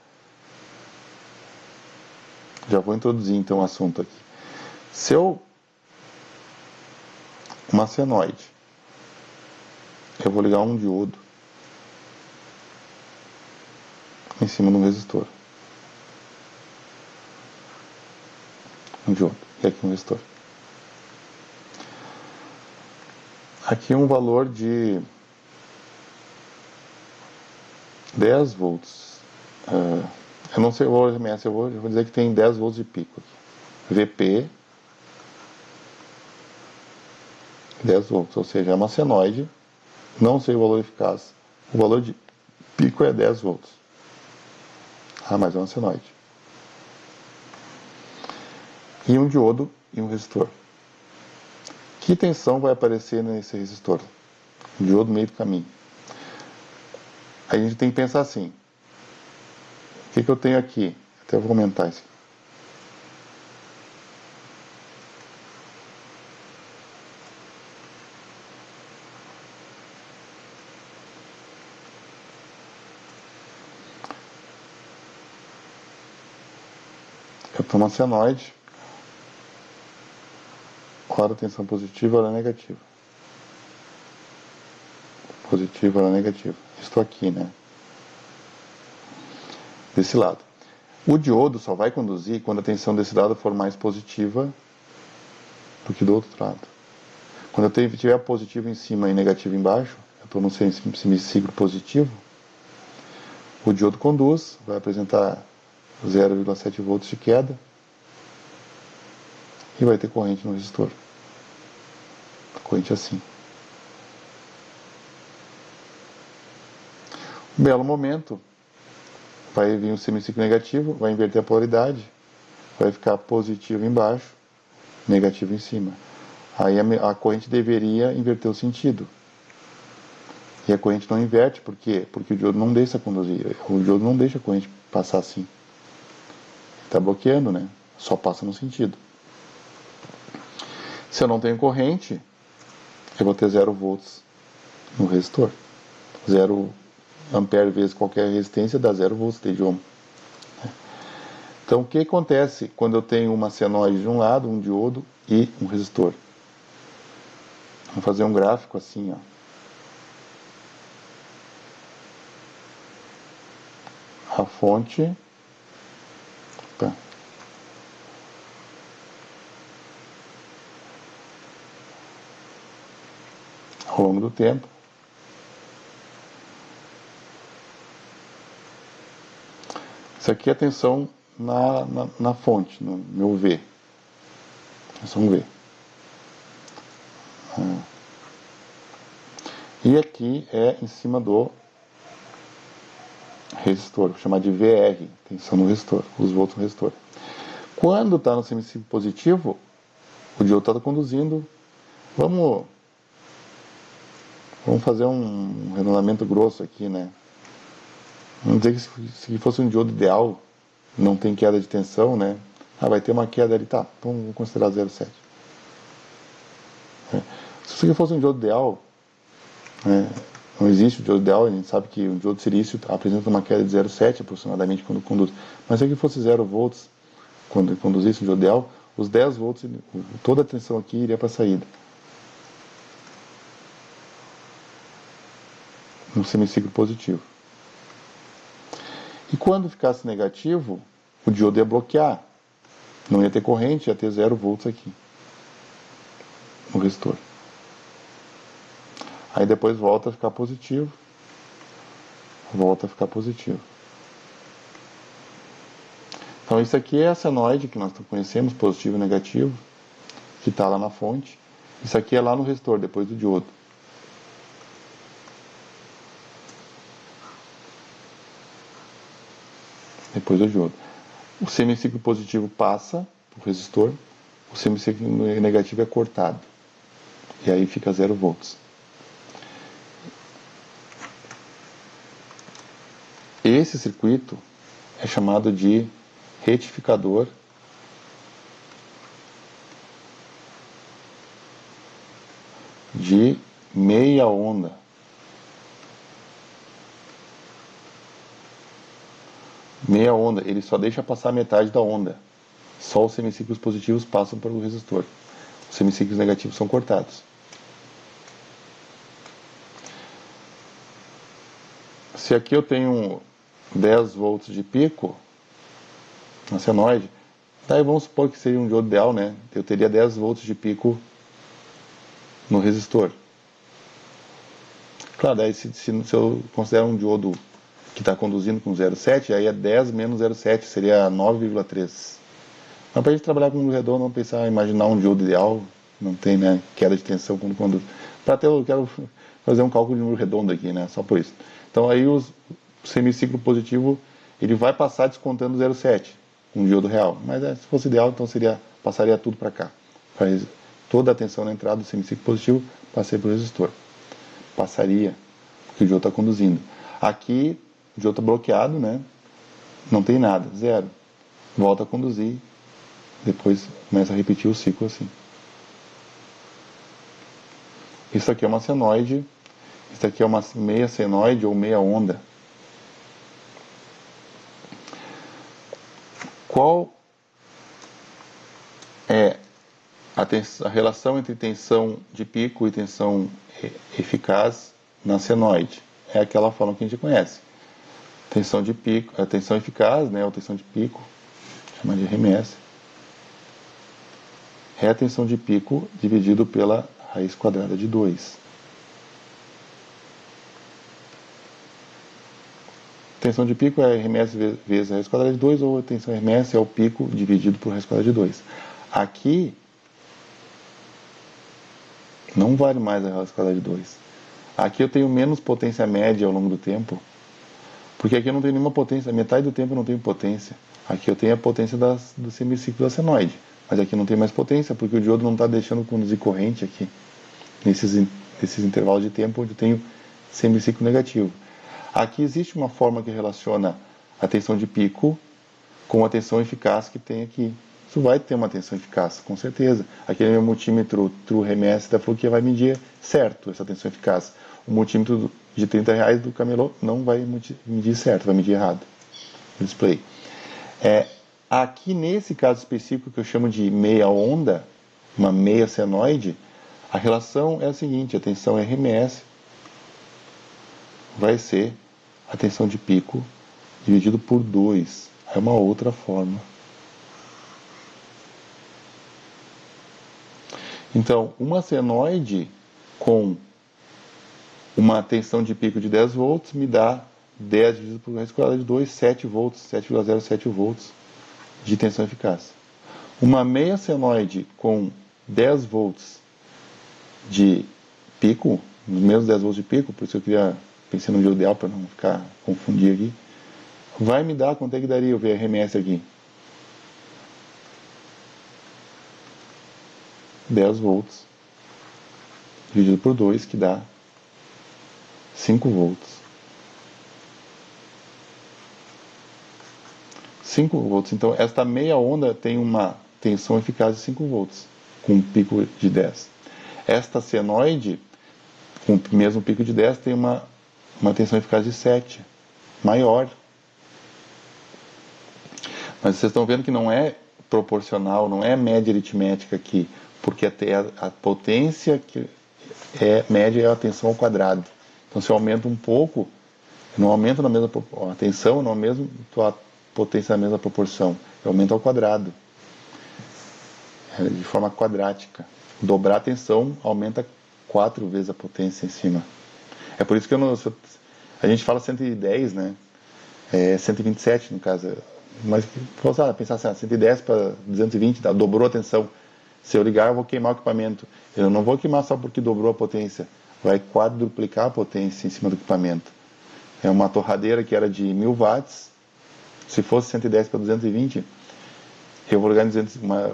Já vou introduzir então o assunto aqui. Se uma senoide, eu vou ligar um diodo em cima de um resistor. Um diodo. E aqui um resistor. Aqui um valor de 10 volts. Eu não sei o valor RMS, eu vou dizer que tem 10 volts de pico aqui. VP 10 volts, ou seja, é uma senoide, não sei o valor eficaz. O valor de pico é 10 volts. Mas é uma senoide. E um diodo e um resistor. Que tensão vai aparecer nesse resistor? O diodo no meio do caminho. Aí a gente tem que pensar assim. O que eu tenho aqui? Até vou comentar isso. Eu tomo uma senoide. Hora tensão positiva, hora negativa. Positiva, hora negativa. Estou aqui, né? Desse lado. O diodo só vai conduzir quando a tensão desse lado for mais positiva do que do outro lado. Quando eu tiver positivo em cima e negativo embaixo, eu estou no semiciclo positivo, o diodo conduz, vai apresentar 0,7 volts de queda e vai ter corrente no resistor. Corrente assim. Um belo momento, vai vir um semiciclo negativo, vai inverter a polaridade, vai ficar positivo embaixo, negativo em cima. Aí a corrente deveria inverter o sentido. E a corrente não inverte, por quê? Porque o diodo não deixa conduzir. O diodo não deixa a corrente passar assim. Está bloqueando, né? Só passa no sentido. Se eu não tenho corrente, eu vou ter 0 volts no resistor. 0 ampere vezes qualquer resistência dá 0 volts de ohm. Então, o que acontece quando eu tenho uma senoide de um lado, um diodo e um resistor? Vou fazer um gráfico assim, ó. A fonte, tá, ao longo do tempo, isso aqui é a tensão na fonte, no meu V, tensão V. E aqui é em cima do resistor, vou chamar de VR, tensão no resistor, os volts no resistor. Quando está no semiciclo positivo, o diodo está conduzindo. Vamos fazer um regulamento grosso aqui, né? Vamos dizer que se fosse um diodo ideal, não tem queda de tensão, né? Ah, vai ter uma queda ali, tá, então vou considerar 0,7. Se isso aqui fosse um diodo ideal, né? Não existe o diodo ideal, a gente sabe que o diodo de silício apresenta uma queda de 0,7 aproximadamente quando conduz. Mas se aqui fosse 0 volts, quando conduzisse o diodo ideal, os 10 volts, toda a tensão aqui iria para a saída. No semiciclo positivo. E quando ficasse negativo, o diodo ia bloquear. Não ia ter corrente, ia ter 0 volts aqui. No resistor. Aí depois volta a ficar positivo. Volta a ficar positivo. Então isso aqui é a senoide que nós conhecemos, positivo e negativo, que está lá na fonte. Isso aqui é lá no resistor, depois do diodo. Depois do diodo. O semiciclo positivo passa para o resistor, o semiciclo negativo é cortado. E aí fica 0 volts. Esse circuito é chamado de retificador de meia onda. Meia onda, ele só deixa passar metade da onda. Só os semiciclos positivos passam para o resistor. Os semiciclos negativos são cortados. Se aqui eu tenho 10 volts de pico na senoide, daí vamos supor que seria um diodo ideal, né? Eu teria 10 volts de pico no resistor. Claro, daí se eu considero um diodo que está conduzindo com 0,7, aí é 10 menos 0,7, seria 9,3. Mas para a gente trabalhar com número redondo, vamos pensar, imaginar um diodo ideal, não tem, né, queda de tensão quando conduz. Para ter, eu quero fazer um cálculo de número redondo aqui, né, só por isso. Então aí o semiciclo positivo, ele vai passar descontando 0,7, um diodo real. Mas se fosse ideal, então passaria tudo para cá. Toda a tensão na entrada do semiciclo positivo passaria para o resistor. Passaria, porque o diodo está conduzindo. Aqui, o diodo está bloqueado, né? Não tem nada, 0. Volta a conduzir, depois começa a repetir o ciclo assim. Isso aqui é uma senoide, isso aqui é uma meia senoide ou meia onda. Qual A relação entre tensão de pico e tensão eficaz na senoide é aquela forma que a gente conhece. Tensão de pico, a tensão eficaz, né, ou tensão de pico, chama de RMS, é a tensão de pico dividido pela raiz quadrada de 2. Tensão de pico é RMS vezes a raiz quadrada de 2, ou a tensão RMS é o pico dividido por raiz quadrada de 2. Aqui não vale mais a raiz quadrada de 2. Aqui eu tenho menos potência média ao longo do tempo, porque aqui eu não tenho nenhuma potência, metade do tempo eu não tenho potência. Aqui eu tenho a potência do semiciclo da senoide, mas aqui não tem mais potência, porque o diodo não está deixando conduzir corrente aqui, nesses intervalos de tempo onde eu tenho semiciclo negativo. Aqui existe uma forma que relaciona a tensão de pico com a tensão eficaz que tem aqui. Isso vai ter uma tensão eficaz, com certeza. Aquele meu multímetro True RMS da Fluke vai medir certo essa tensão eficaz. O multímetro de R$30 do Camelot não vai medir certo, vai medir errado no display. Aqui nesse caso específico que eu chamo de meia onda, uma meia senoide, a relação é a seguinte: a tensão RMS vai ser a tensão de pico dividido por 2. É uma outra forma. Então, uma senoide com uma tensão de pico de 10 volts me dá 10 dividido por raiz quadrada de 2, 7 volts, 7,07 volts de tensão eficaz. Uma meia senoide com 10 volts de pico, menos 10 volts de pico, por isso eu pensei no diodo ideal para não ficar confundir aqui, vai me dar, quanto é que daria eu ver a RMS aqui? 10 volts dividido por 2, que dá 5 volts. 5 volts. Então, esta meia onda tem uma tensão eficaz de 5 volts, com um pico de 10. Esta senoide, com o mesmo pico de 10, tem uma tensão eficaz de 7, maior. Mas vocês estão vendo que não é proporcional, não é média aritmética aqui, porque a potência que média é a tensão ao quadrado. Então, se eu aumento um pouco, não aumenta na mesma a tensão, não aumenta a potência na mesma proporção, eu aumento ao quadrado, de forma quadrática. Dobrar a tensão aumenta 4 vezes a potência em cima. É por isso que a gente fala 110, né? 127 no caso. Mas pensar assim, 110 para 220, dobrou a tensão. Se eu ligar, eu vou queimar o equipamento. Eu não vou queimar só porque dobrou a potência. Vai quadruplicar a potência em cima do equipamento. É uma torradeira que era de 1000 watts. Se fosse 110 para 220, eu vou ligar em uma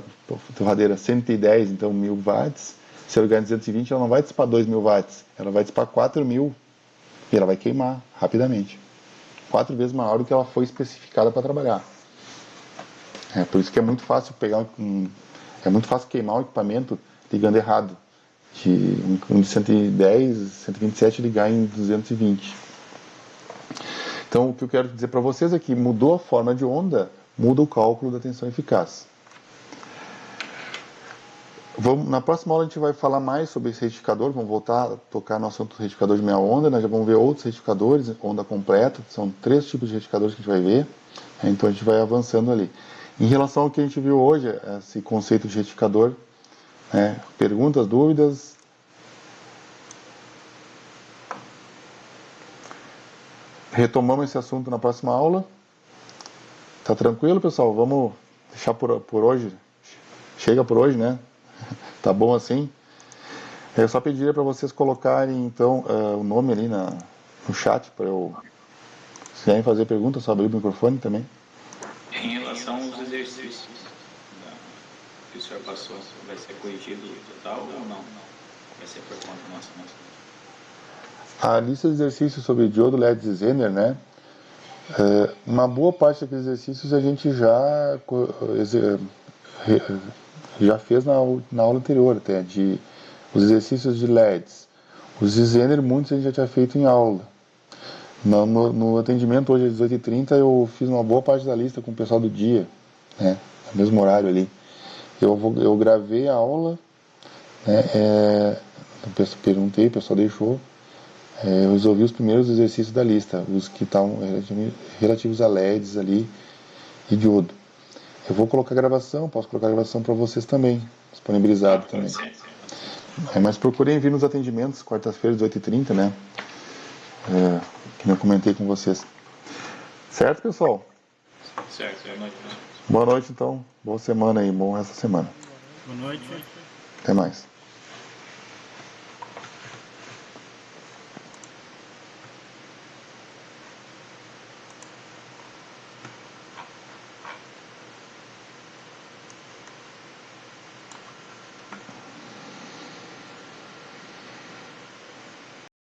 torradeira 110, então 1000 watts. Se eu ligar em 220, ela não vai dissipar 2000 watts. Ela vai dissipar 4000 e ela vai queimar rapidamente. 4 vezes maior do que ela foi especificada para trabalhar. É por isso que é muito fácil é muito fácil queimar o equipamento ligando errado. De 110, 127 ligar em 220. Então, o que eu quero dizer para vocês é que mudou a forma de onda, muda o cálculo da tensão eficaz. Na próxima aula a gente vai falar mais sobre esse retificador, vamos voltar a tocar no assunto do retificador de meia onda, nós já vamos ver outros retificadores, onda completa, são 3 tipos de retificadores que a gente vai ver, então a gente vai avançando ali. Em relação ao que a gente viu hoje, esse conceito de retificador, perguntas, dúvidas? Retomamos esse assunto na próxima aula. Tá tranquilo, pessoal? Vamos deixar por hoje. Chega por hoje, né? Tá bom assim? Eu só pediria para vocês colocarem, então, o nome ali no chat, para eu... Se querem fazer perguntas, só abrir o microfone também. Em relação aos exercícios que o senhor passou, vai ser corrigido total ou não? Vai ser por conta nossa? A lista de exercícios sobre diodo, LED e Zener, né? Uma boa parte daqueles exercícios a gente já fez na aula anterior, até, os exercícios de LEDs. Os de Zener, muitos a gente já tinha feito em aula. No atendimento hoje às 18h30 eu fiz uma boa parte da lista com o pessoal do dia, né? No mesmo horário ali. Eu gravei a aula, né, perguntei, o pessoal deixou. Eu resolvi os primeiros exercícios da lista, os que estão relativos a LEDs ali e diodo. Eu vou colocar gravação, posso colocar gravação para vocês também, disponibilizado também. Mas procurem vir nos atendimentos, quarta-feira, 18h30, né? Que eu comentei com vocês. Certo, pessoal? Certo, boa noite. Boa noite, então. Boa semana aí, bom essa semana. Boa noite. Até mais.